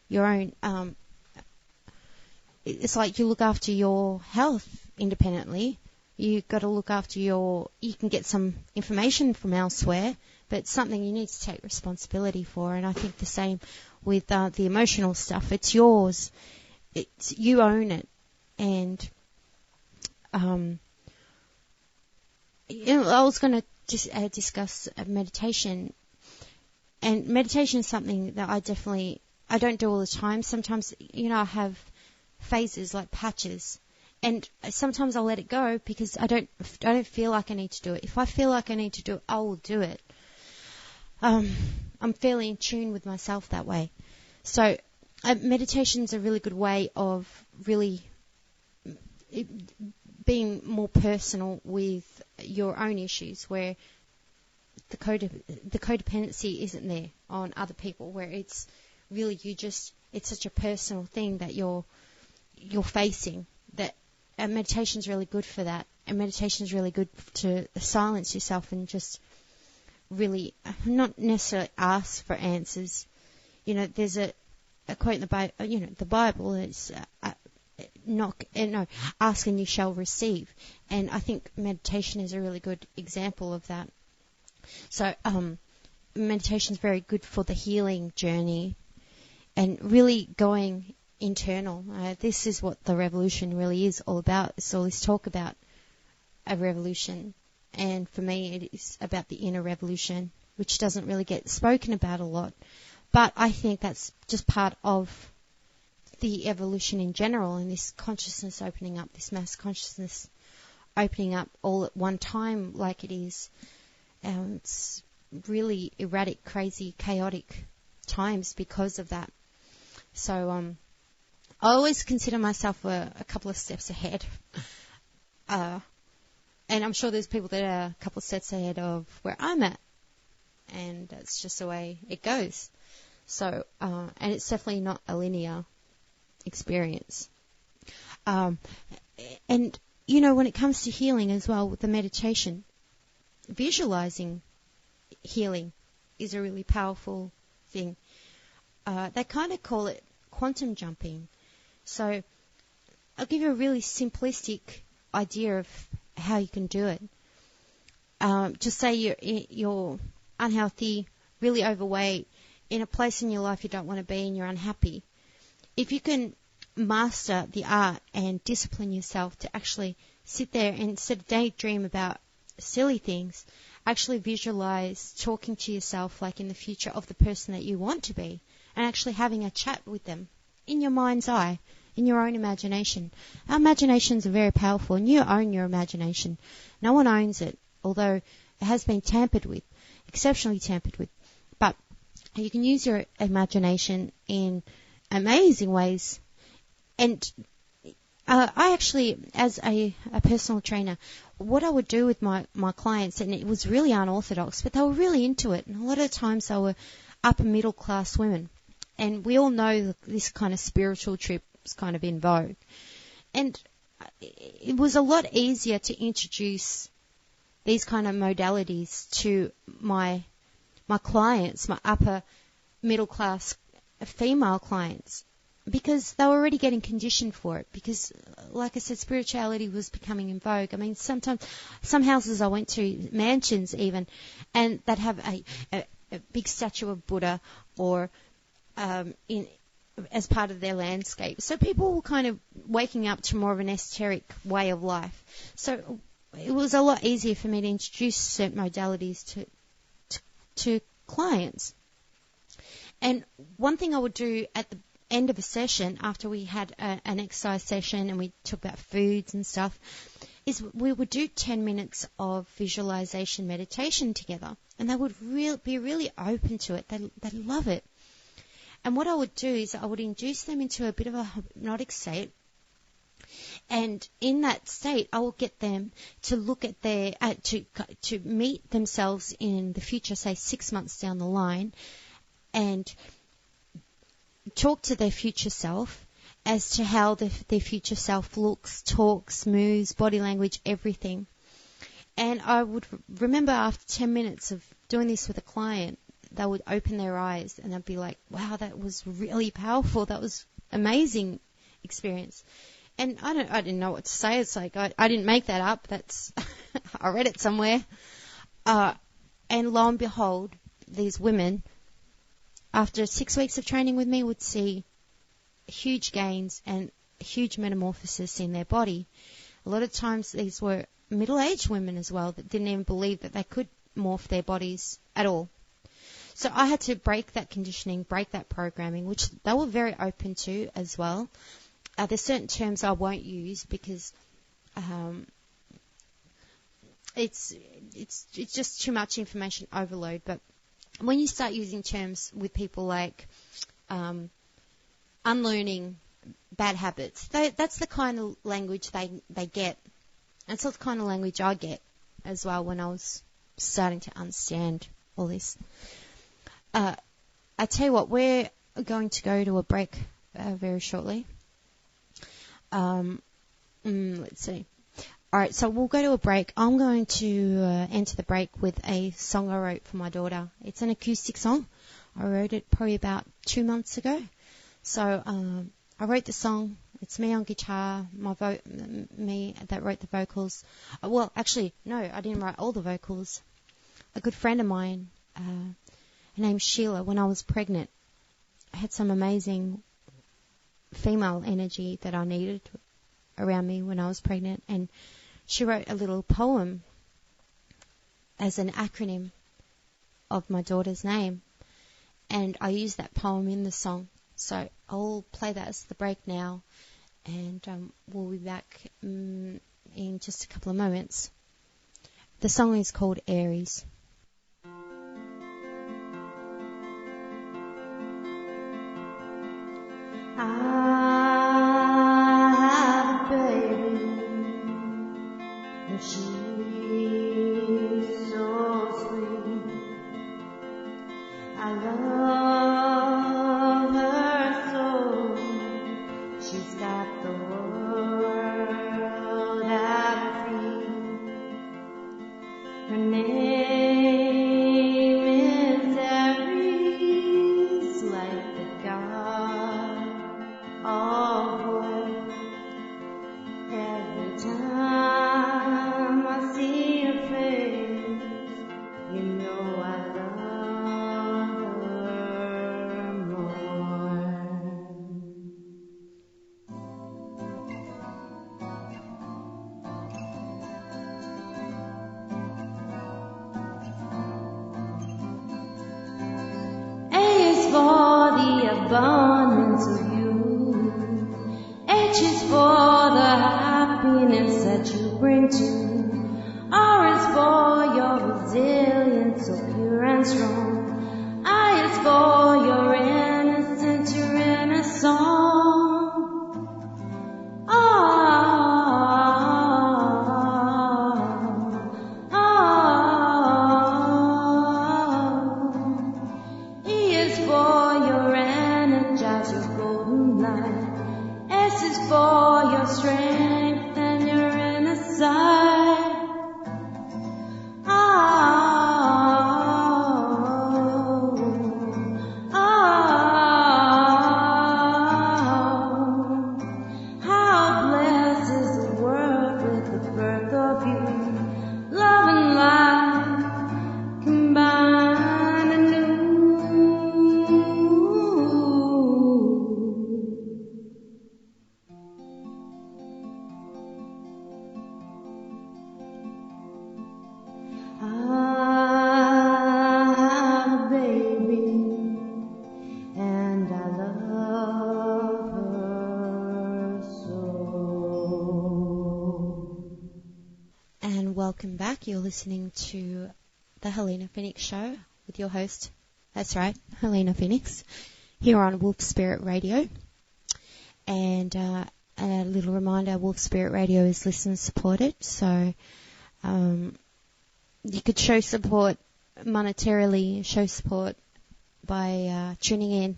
your own, it's like you look after your health independently. You've got to look after you can get some information from elsewhere, but it's something you need to take responsibility for. And I think the same with the emotional stuff. It's yours. You own it. And, I was going to just discuss meditation. And meditation is something that I don't do all the time. Sometimes, I have phases like patches. And sometimes I'll let it go because I don't feel like I need to do it. If I feel like I need to do it, I will do it. I'm fairly in tune with myself that way. So meditation is a really good way of really being more personal with your own issues, where the codependency isn't there on other people, where it's really it's such a personal thing that you're facing, that meditation is really good for that. And meditation is really good to silence yourself and just really not necessarily ask for answers. There's a quote in the Bible, the Bible is ask and you shall receive. And I think meditation is a really good example of that. So meditation is very good for the healing journey and really going internal. This is what the revolution really is all about. It's all this talk about a revolution. And for me, it is about the inner revolution, which doesn't really get spoken about a lot. But I think that's just part of the evolution in general, and this consciousness opening up, this mass consciousness opening up all at one time like it is. It's really erratic, crazy, chaotic times because of that. So I always consider myself a couple of steps ahead. And I'm sure there's people that are a couple of steps ahead of where I'm at. And that's just the way it goes. So, and it's definitely not a linear experience. And, when it comes to healing as well, with the meditation, visualizing healing is a really powerful thing. They kind of call it quantum jumping. So I'll give you a really simplistic idea of how you can do it. Just say you're unhealthy, really overweight, in a place in your life you don't want to be and you're unhappy. If you can master the art and discipline yourself to actually sit there and instead of daydream about silly things, actually visualize talking to yourself like in the future of the person that you want to be and actually having a chat with them in your mind's eye, in your own imagination. Our imaginations are very powerful, and you own your imagination. No one owns it, although it has been tampered with, exceptionally tampered with. But you can use your imagination in amazing ways. And I actually, as a personal trainer, what I would do with my clients, and it was really unorthodox, but they were really into it. And a lot of times they were upper middle class women. And we all know this kind of spiritual trip is kind of in vogue. And it was a lot easier to introduce these kind of modalities to my clients, my upper middle class female clients, because they were already getting conditioned for it. Because, like I said, spirituality was becoming in vogue. I mean, sometimes some houses I went to, mansions even, and they'd have a big statue of Buddha or in as part of their landscape. So people were kind of waking up to more of an esoteric way of life. So it was a lot easier for me to introduce certain modalities to clients. And one thing I would do at the end of a session, after we had an exercise session and we talked about foods and stuff, is we would do 10 minutes of visualization meditation together. And they would be really open to it. They'd love it. And what I would do is I would induce them into a bit of a hypnotic state. And in that state, I will get them to look at to meet themselves in the future, say 6 months down the line, and talk to their future self as to how their future self looks, talks, moves, body language, everything. And I would remember after 10 minutes of doing this with a client, they would open their eyes and they'd be like, wow, that was really powerful. That was amazing experience. And I didn't know what to say. It's like, I didn't make that up. I read it somewhere. And lo and behold, these women, after 6 weeks of training with me, would see huge gains and huge metamorphosis in their body. A lot of times these were middle-aged women as well that didn't even believe that they could morph their bodies at all. So I had to break that conditioning, break that programming, which they were very open to as well. There's certain terms I won't use because it's just too much information overload. But when you start using terms with people like unlearning bad habits, that's the kind of language they get. That's the kind of language I get as well when I was starting to understand all this. I tell you what, we're going to go to a break very shortly. Let's see. All right, so we'll go to a break. I'm going to enter the break with a song I wrote for my daughter. It's an acoustic song. I wrote it probably about 2 months ago. So I wrote the song. It's me on guitar, me that wrote the vocals. Well, actually, no, I didn't write all the vocals. A good friend of mine, her name's Sheila, when I was pregnant, I had some amazing female energy that I needed around me when I was pregnant, and she wrote a little poem as an acronym of my daughter's name, and I used that poem in the song. So I'll play that as the break now, and we'll be back in just a couple of moments. The song is called Aries. She's so sweet. I love her so. She's got the world at her feet. Her name is Aries, like the god of war. Every time I see her face, you know I love her more. A is for the abundance of you. H is for the happiness that you bring to. R is for your resilience, so pure and strong. I is for your innocence, your inner song. E is for your energize, your goal. welcome back. You're listening to the Helena Phoenix Show with your host, that's right, Helena Phoenix, here on Wolf Spirit Radio. And a little reminder, Wolf Spirit Radio is listener supported, so you could show support monetarily, show support by tuning in.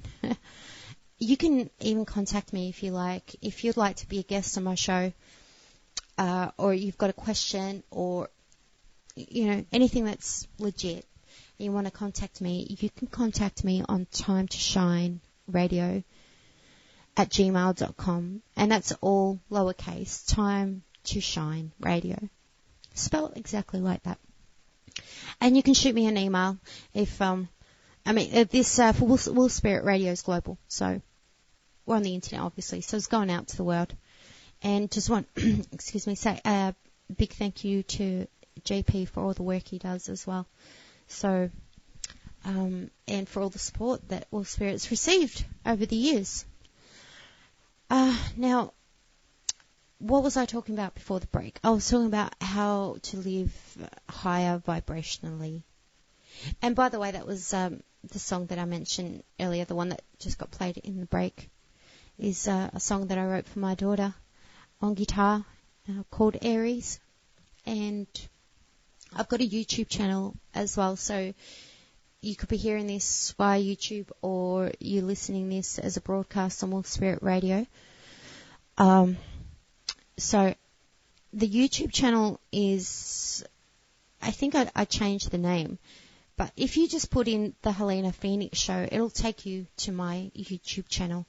You can even contact me if you like. If you'd like to be a guest on my show, or you've got a question, or anything that's legit, and you want to contact me, you can contact me on timetoshineradio@gmail.com, and that's all lowercase, time to shine radio, spelled exactly like that. And you can shoot me an email if this for Wolf Spirit Radio is global, so we're on the internet, obviously, so it's going out to the world. And just want, say a big thank you to JP for all the work he does as well. So, and for all the support that Wolf Spirit's received over the years. Now, what was I talking about before the break? I was talking about how to live higher vibrationally. And by the way, that was the song that I mentioned earlier, the one that just got played in the break, is a song that I wrote for my daughter on guitar called Aries. And I've got a YouTube channel as well, so you could be hearing this via YouTube, or you're listening this as a broadcast on Wolf Spirit Radio. So the YouTube channel is, I think I changed the name, but if you just put in the Helena Phoenix Show, it'll take you to my YouTube channel.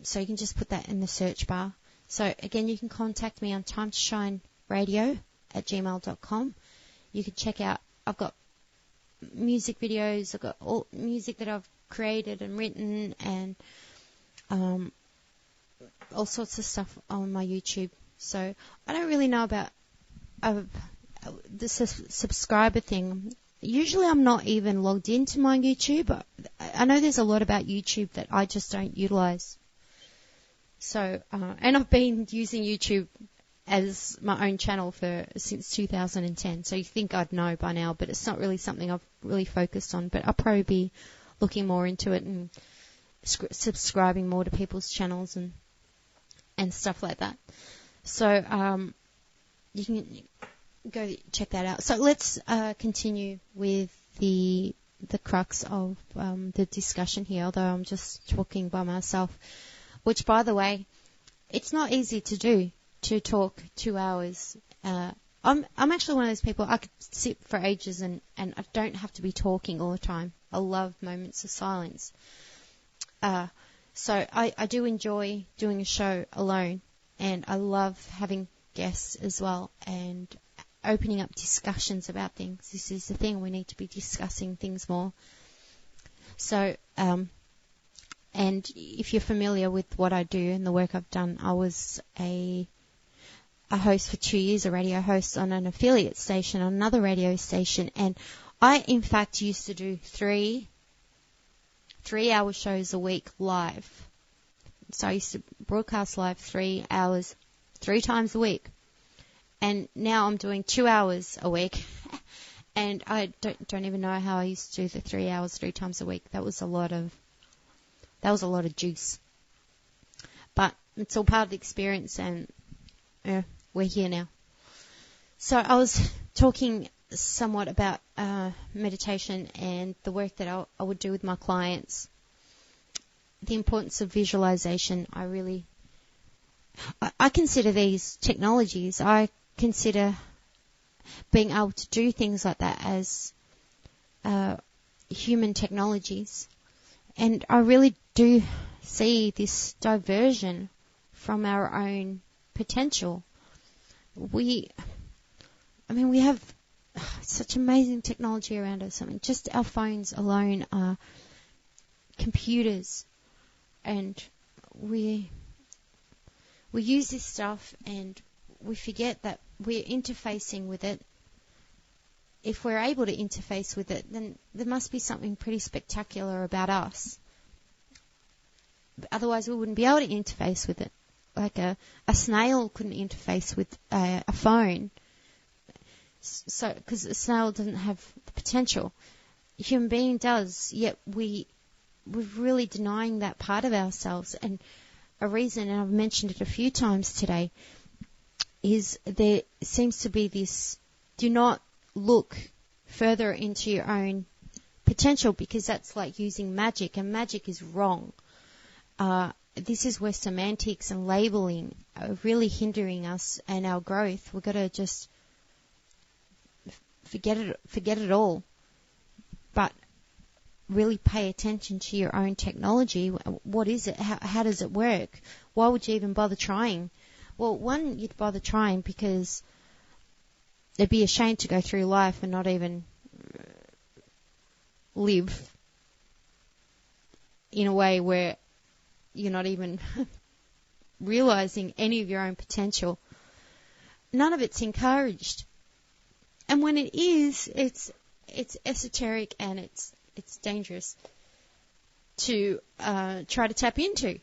So you can just put that in the search bar. So again, you can contact me on timetoshineradio@gmail.com. You can check out, I've got music videos, I've got all music that I've created and written, and all sorts of stuff on my YouTube. So I don't really know about the subscriber thing. Usually I'm not even logged into my YouTube. I know there's a lot about YouTube that I just don't utilize. So, and I've been using YouTube as my own channel since 2010. So you think I'd know by now, but it's not really something I've really focused on. But I'll probably be looking more into it and subscribing more to people's channels and stuff like that. So you can go check that out. So let's continue with the crux of the discussion here, although I'm just talking by myself, which, by the way, it's not easy to do, to talk 2 hours. I'm actually one of those people, I could sit for ages and I don't have to be talking all the time. I love moments of silence. So I do enjoy doing a show alone, and I love having guests as well and opening up discussions about things. This is the thing, we need to be discussing things more. So, and if you're familiar with what I do and the work I've done, I was a host for 2 years, a radio host on an affiliate station, on another radio station, and I, in fact, used to do 3-hour shows a week live. So I used to broadcast live 3 hours, 3 times a week. And now I'm doing 2 hours a week. And I don't even know how I used to do the 3 hours 3 times a week. That was a lot of juice. But it's all part of the experience, and we're here now. So I was talking somewhat about meditation and the work that I would do with my clients. The importance of visualization. I consider these technologies, I consider being able to do things like that as human technologies. And I really do see this diversion from our own potential. We have such amazing technology around us. I mean, just our phones alone are computers, and we use this stuff and we forget that we're interfacing with it. If we're able to interface with it, then there must be something pretty spectacular about us. Otherwise, we wouldn't be able to interface with it. Like a snail couldn't interface with a phone. So, because a snail doesn't have the potential, a human being does. Yet we're really denying that part of ourselves. And a reason, and I've mentioned it a few times today, is there seems to be this: do not look further into your own potential, because that's like using magic, and magic is wrong. This is where semantics and labeling are really hindering us and our growth. We've got to just forget it all, but really pay attention to your own technology. What is it? How does it work? Why would you even bother trying? Well, one, you'd bother trying because it'd be a shame to go through life and not even live in a way where you're not even realizing any of your own potential. None of it's encouraged. And when it is, it's esoteric and it's dangerous to try to tap into.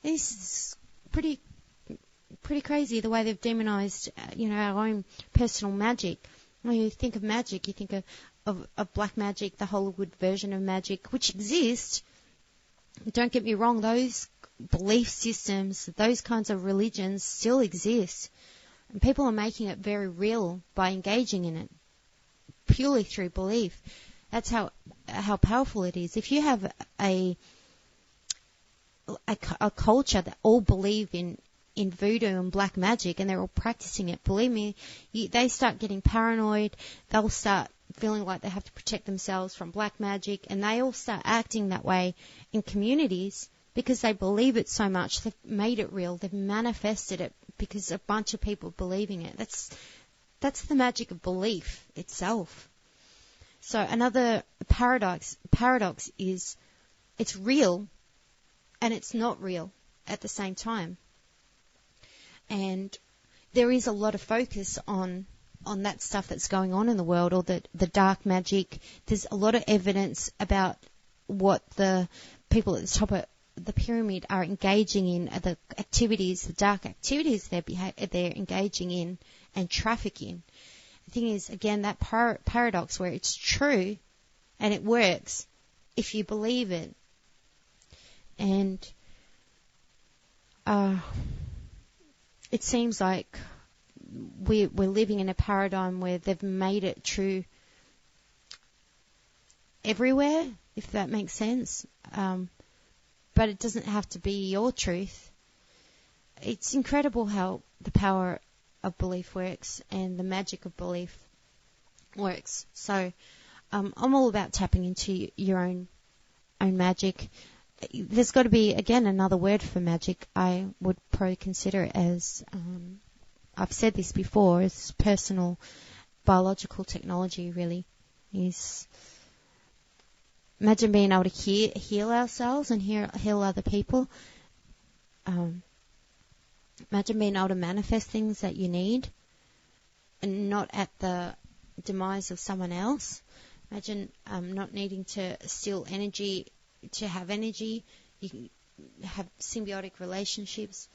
This is pretty crazy, the way they've demonized, our own personal magic. When you think of magic, you think of black magic, the Hollywood version of magic, which exists. Don't get me wrong, those belief systems, those kinds of religions still exist. And people are making it very real by engaging in it, purely through belief. That's how powerful it is. If you have a culture that all believe in voodoo and black magic, and they're all practicing it, believe me, they start getting paranoid. They'll start feeling like they have to protect themselves from black magic, and they all start acting that way in communities because they believe it so much. They've made it real. They've manifested it because a bunch of people believing it. That's the magic of belief itself. So another paradox is it's real and it's not real at the same time. And there is a lot of focus on that stuff that's going on in the world, or the dark magic. There's a lot of evidence about what the people at the top of the pyramid are engaging in, the activities, the dark activities they're engaging in and trafficking. The thing is, again, that paradox where it's true and it works if you believe it. And it seems like we're living in a paradigm where they've made it true everywhere, if that makes sense. But it doesn't have to be your truth. It's incredible how the power of belief works and the magic of belief works. So I'm all about tapping into your own magic. There's got to be, again, another word for magic. I would probably consider it as, I've said this before, it's personal biological technology, really. Imagine being able to heal ourselves and heal other people. Imagine being able to manifest things that you need and not at the demise of someone else. Imagine not needing to steal energy to have energy. You can have symbiotic relationships.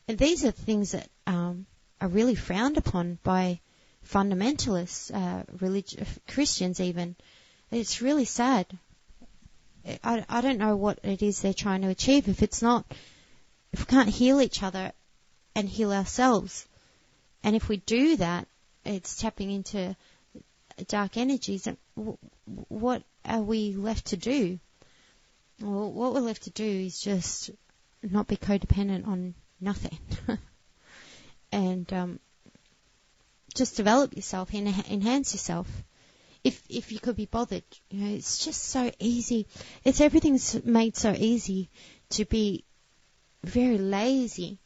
And these are things that are really frowned upon by fundamentalists, Christians even. It's really sad. I don't know what it is they're trying to achieve if we can't heal each other and heal ourselves. And if we do that, it's tapping into dark energies. And what are we left to do? Well, what we're left to do is just not be codependent on nothing. And just develop yourself, enhance yourself. If you could be bothered, it's just so easy. Everything's made so easy to be very lazy.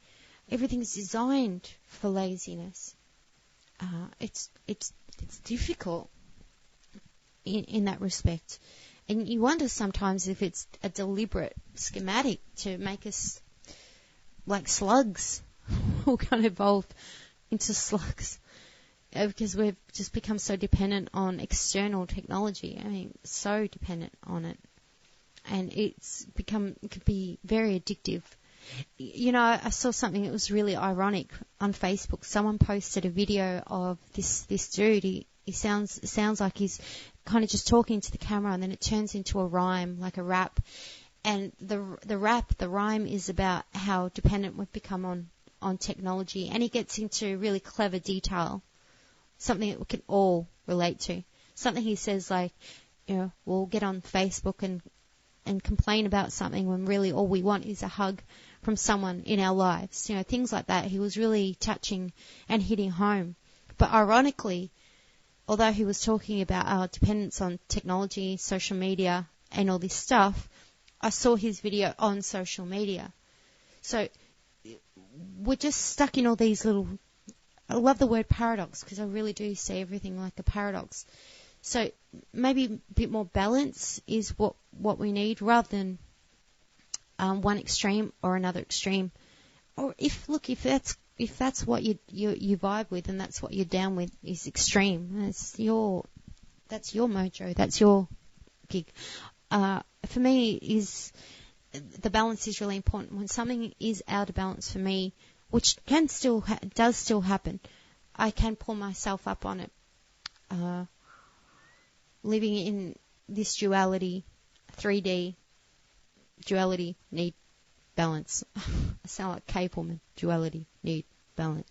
Everything's designed for laziness. It's difficult in that respect. And you wonder sometimes if it's a deliberate schematic to make us like slugs. We're going to evolve into slugs because we've just become so dependent on external technology. I mean, so dependent on it. And it could be very addictive. I saw something that was really ironic. on Facebook, someone posted a video of this dude. He sounds like he's kind of just talking to the camera, and then it turns into a rhyme, like a rap. And the rhyme is about how dependent we've become on technology, and he gets into really clever detail, something that we can all relate to. Something he says like, we'll get on Facebook and complain about something when really all we want is a hug from someone in our lives. Things like that. He was really touching and hitting home. But ironically, although he was talking about our dependence on technology, social media, and all this stuff, I saw his video on social media. So we're just stuck in all these little... I love the word paradox because I really do see everything like a paradox. So maybe a bit more balance is what we need, rather than one extreme or another extreme. Or if that's what you vibe with and that's what you're down with is extreme, that's your mojo, that's your gig. For me, is the balance is really important. When something is out of balance for me, which does still happen, I can pull myself up on it. Living in this duality, 3D duality, need balance. I sound like Cape Woman. Duality, need balance.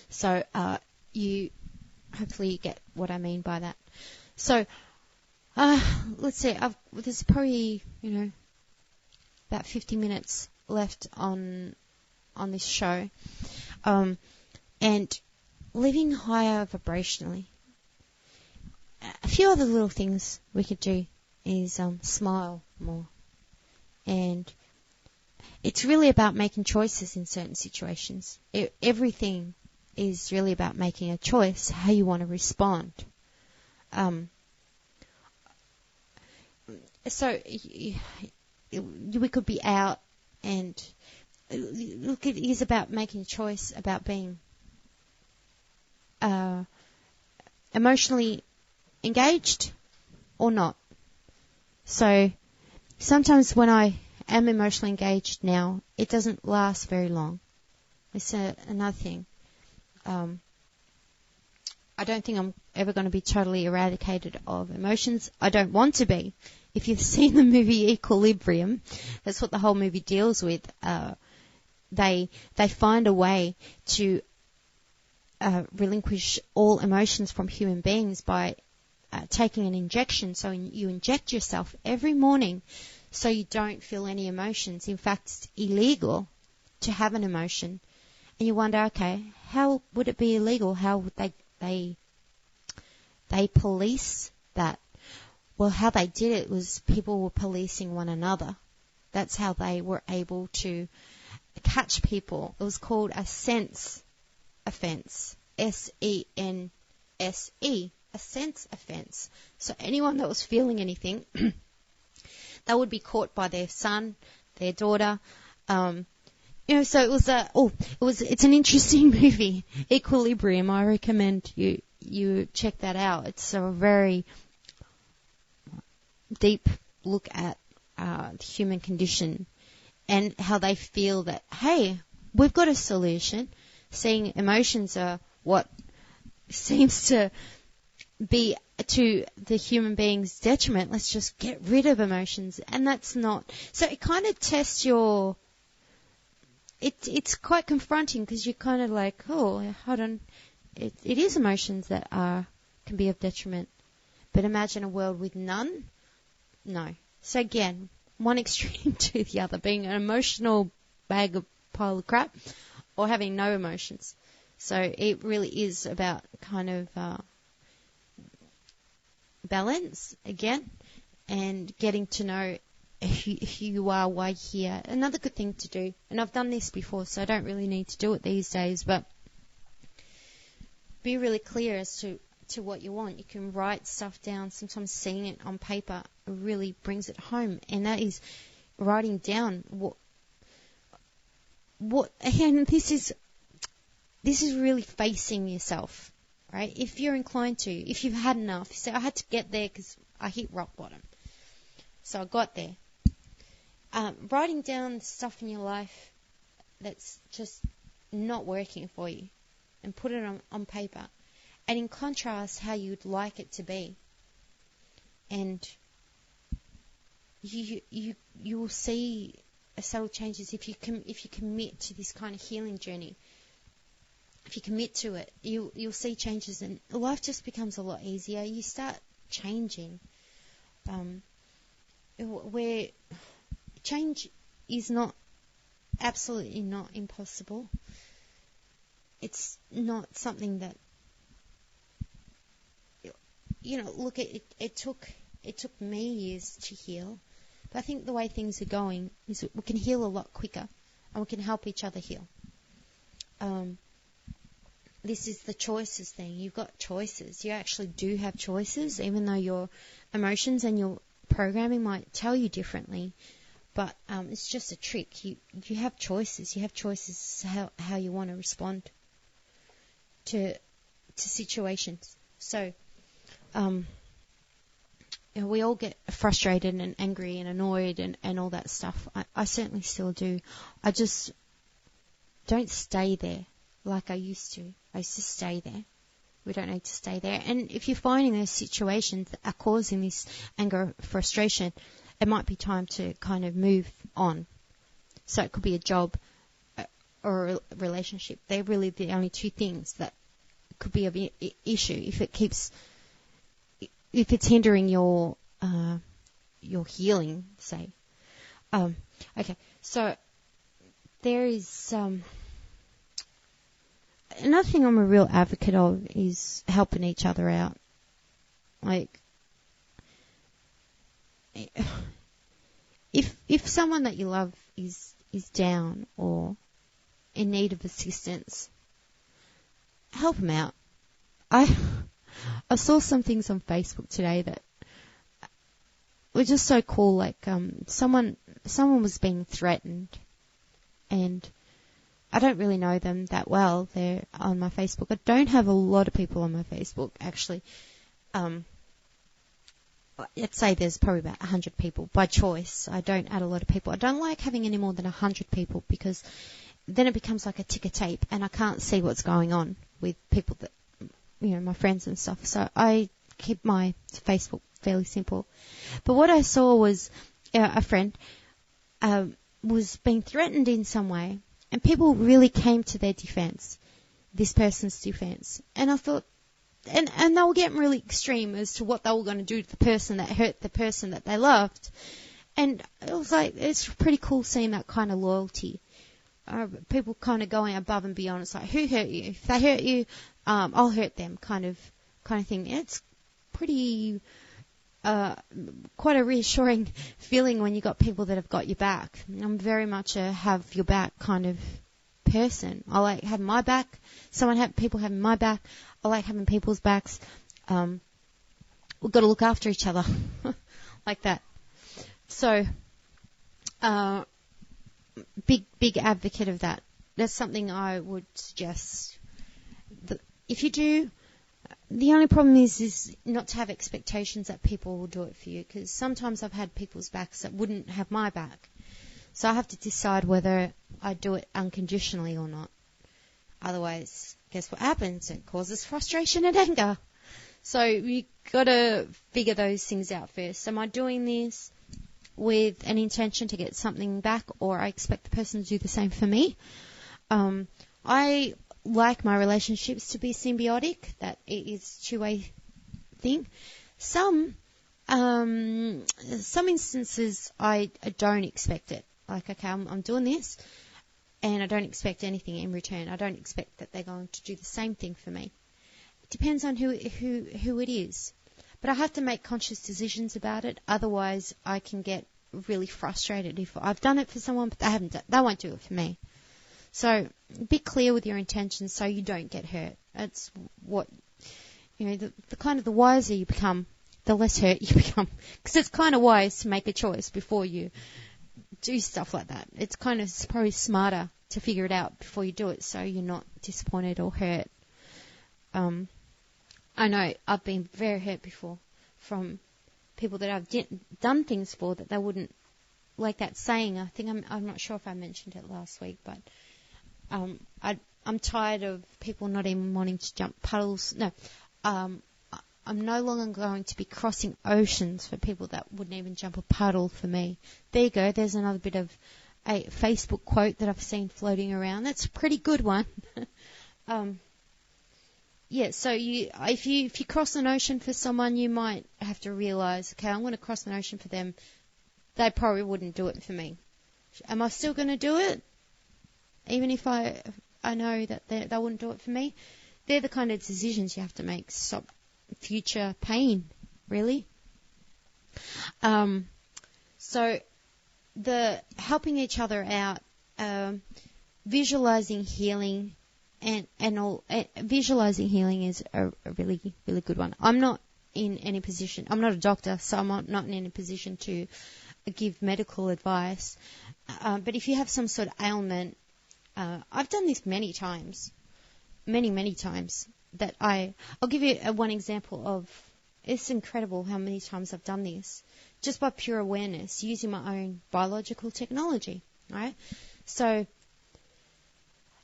So you hopefully get what I mean by that. So let's see. There's probably about 50 minutes left on this show, and living higher vibrationally. A few other little things we could do is smile more, and it's really about making choices in certain situations. Everything is really about making a choice, how you want to respond. So we could be out, and look, it is about making a choice about being emotionally engaged or not. So sometimes when I am emotionally engaged now, it doesn't last very long. It's another thing. I don't think I'm ever going to be totally eradicated of emotions. I don't want to be. If you've seen the movie Equilibrium, that's what the whole movie deals with. They find a way to relinquish all emotions from human beings by taking an injection. So you inject yourself every morning so you don't feel any emotions. In fact, it's illegal to have an emotion. And you wonder, okay, how would it be illegal? How would they police that? Well, how they did it was people were policing one another. That's how they were able to catch people. It was called a sense offense. SENSE. A sense offense. So anyone that was feeling anything, they would be caught by their son, their daughter. So it was it's an interesting movie, Equilibrium. I recommend you check that out. It's a very deep look at the human condition and how they feel that, hey, we've got a solution. Seeing emotions are what seems to be to the human being's detriment. Let's just get rid of emotions. And that's not. So it kind of tests your. It's quite confronting because you're kind of like, oh, hold on. It is emotions that can be of detriment. But imagine a world with none. No. So again, one extreme to the other, being an emotional pile of crap or having no emotions. So it really is about kind of balance again and getting to know who you are, why you're here. Another good thing to do, and I've done this before, so I don't really need to do it these days, but be really clear as to what you want. You can write stuff down. Sometimes seeing it on paper really brings it home, and that is writing down what and this is really facing yourself, right? If you're inclined to, if you've had enough, you say, I had to get there because I hit rock bottom. So I got there. Writing down stuff in your life that's just not working for you, and put it on paper, and in contrast how you'd like it to be, and you will see subtle changes if you commit to this kind of healing journey. If you commit to it, you'll see changes, and life just becomes a lot easier. You start changing. Where change is absolutely not impossible. It's not something that, look, it took me years to heal, but I think the way things are going is that we can heal a lot quicker, and we can help each other heal. This is the choices thing. You've got choices. You actually do have choices, even though your emotions and your programming might tell you differently. But it's just a trick. You have choices. You have choices how you want to respond to situations. So we all get frustrated and angry and annoyed and all that stuff. I certainly still do. I just don't stay there like I used to. I used to stay there. We don't need to stay there. And if you're finding those situations that are causing this anger, frustration, it might be time to kind of move on. So it could be a job or a relationship. They're really the only two things that could be of issue if it's hindering your healing, say. Okay, so there is another thing I'm a real advocate of is helping each other out. Like, if someone that you love is down or in need of assistance, help them out. I saw some things on Facebook today that were just so cool. Like someone was being threatened, and I don't really know them that well. They're on my Facebook. I don't have a lot of people on my Facebook, actually. Let's say there's probably about 100 people by choice. I don't add a lot of people. I don't like having any more than 100 people because then it becomes like a ticker tape and I can't see what's going on with people that, my friends and stuff. So I keep my Facebook fairly simple. But what I saw was a friend was being threatened in some way, and people really came to their defense, this person's defense. And I thought, and they were getting really extreme as to what they were going to do to the person that hurt the person that they loved. And it was like, it's pretty cool seeing that kind of loyalty. People kind of going above and beyond. It's like, who hurt you? If they hurt you, I'll hurt them kind of thing. It's pretty, quite a reassuring feeling when you got people that have got your back. I'm very much a have your back kind of person. I like having my back. People having my back. I like having people's backs. We've got to look after each other like that. So, big advocate of that. That's something I would suggest. If you do, the only problem is not to have expectations that people will do it for you, because sometimes I've had people's backs that wouldn't have my back. So I have to decide whether I do it unconditionally or not. Otherwise, guess what happens? It causes frustration and anger. So you got to figure those things out first. Am I doing this with an intention to get something back, or I expect the person to do the same for me? I like my relationships to be symbiotic, that it is a two-way thing. Some instances I don't expect it. Like, okay, I'm doing this, and I don't expect anything in return. I don't expect that they're going to do the same thing for me. It depends on who it is. But I have to make conscious decisions about it. Otherwise, I can get really frustrated if I've done it for someone, but they won't do it for me. So be clear with your intentions so you don't get hurt. That's what, the kind of the wiser you become, the less hurt you become. Because it's kind of wise to make a choice before you do stuff like that. It's probably smarter to figure it out before you do it so you're not disappointed or hurt. I know I've been very hurt before from people that I've done things for that they wouldn't, like that saying. I think I'm not sure if I mentioned it last week, but I'm tired of people not even wanting to jump puddles. No, I'm no longer going to be crossing oceans for people that wouldn't even jump a puddle for me. There you go. There's another bit of a Facebook quote that I've seen floating around. That's a pretty good one. Yeah, so if you cross an ocean for someone, you might have to realize, okay, I'm going to cross an ocean for them. They probably wouldn't do it for me. Am I still going to do it? Even if I know that they wouldn't do it for me? They're the kind of decisions you have to make. Stop future pain, really. So the helping each other out, visualizing healing, visualizing healing is a really, really good one. I'm not in any position. I'm not a doctor, so I'm not in any position to give medical advice. But if you have some sort of ailment, I've done this many times, many times. That I'll give you one example of. It's incredible how many times I've done this, just by pure awareness, using my own biological technology. Right, so.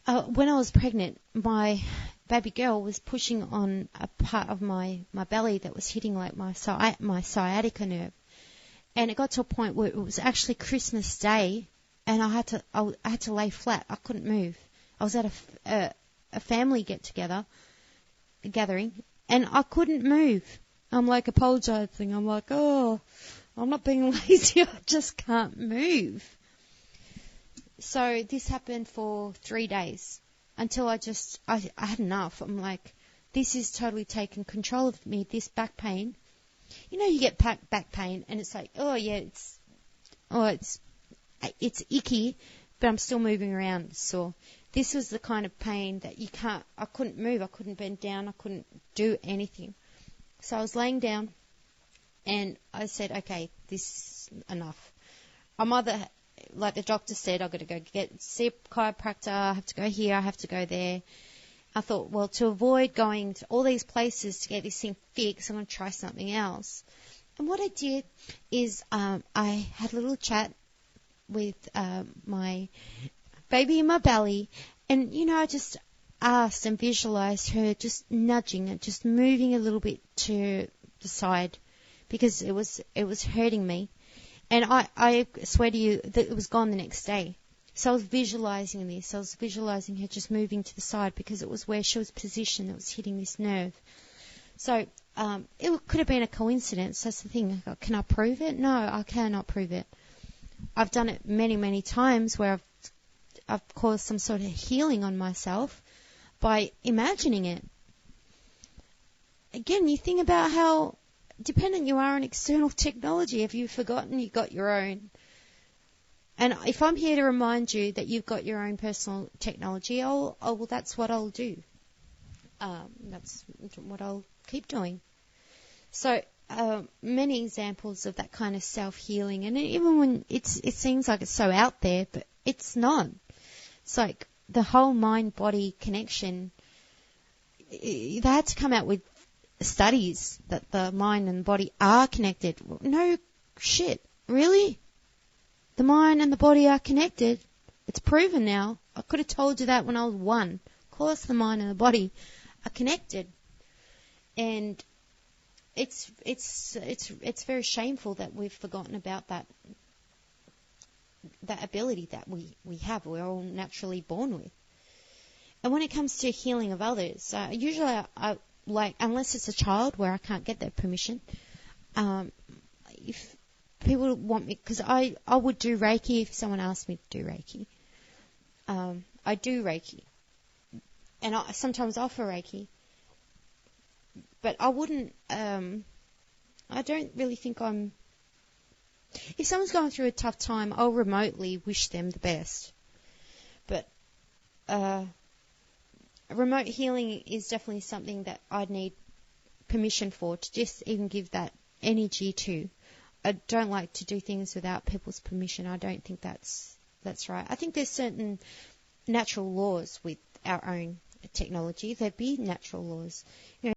When I was pregnant, my baby girl was pushing on a part of my belly that was hitting like my sciatica nerve. And it got to a point where it was actually Christmas Day, and I had to lay flat. I couldn't move. I was at a family gathering, and I couldn't move. I'm like apologizing. I'm like, oh, I'm not being lazy. I just can't move. So this happened for 3 days until I had enough. I'm like, this is totally taking control of me, this back pain. You know, you get back pain and it's like, oh yeah, it's icky, but I'm still moving around. So this was the kind of pain that I couldn't move, I couldn't bend down, I couldn't do anything. So I was laying down and I said, okay, this is enough. I'm either, like the doctor said, I've got to go see a chiropractor, I have to go here, I have to go there. I thought, well, to avoid going to all these places to get this thing fixed, I'm going to try something else. And what I did is I had a little chat with my baby in my belly, and, you know, I just asked and visualized her just nudging and just moving a little bit to the side because it was hurting me. And I swear to you that it was gone the next day. So I was visualizing this. I was visualizing her just moving to the side because it was where she was positioned that was hitting this nerve. So it could have been a coincidence. That's the thing. Can I prove it? No, I cannot prove it. I've done it many, many times where I've caused some sort of healing on myself by imagining it. Again, you think about how dependent you are on external technology. Have you forgotten you got your own? And if I'm here to remind you that you've got your own personal technology, well, that's what I'll do. That's what I'll keep doing. So many examples of that kind of self-healing. And even when it seems like it's so out there, but it's not. It's like the whole mind-body connection. They had to come out with studies that the mind and body are connected. No shit. Really? The mind and the body are connected. It's proven now. I could have told you that when I was 1. Of course the mind and the body are connected. And it's very shameful that we've forgotten about that ability that we have. We're all naturally born with. And when it comes to healing of others, usually I like, unless it's a child where I can't get their permission, if people want me, because I would do Reiki if someone asked me to do Reiki. I do Reiki. And I sometimes offer Reiki. But I wouldn't, I don't really think if someone's going through a tough time, I'll remotely wish them the best. But remote healing is definitely something that I'd need permission for, to just even give that energy to. I don't like to do things without people's permission. I don't think that's right. I think there's certain natural laws with our own technology. There'd be natural laws. You know,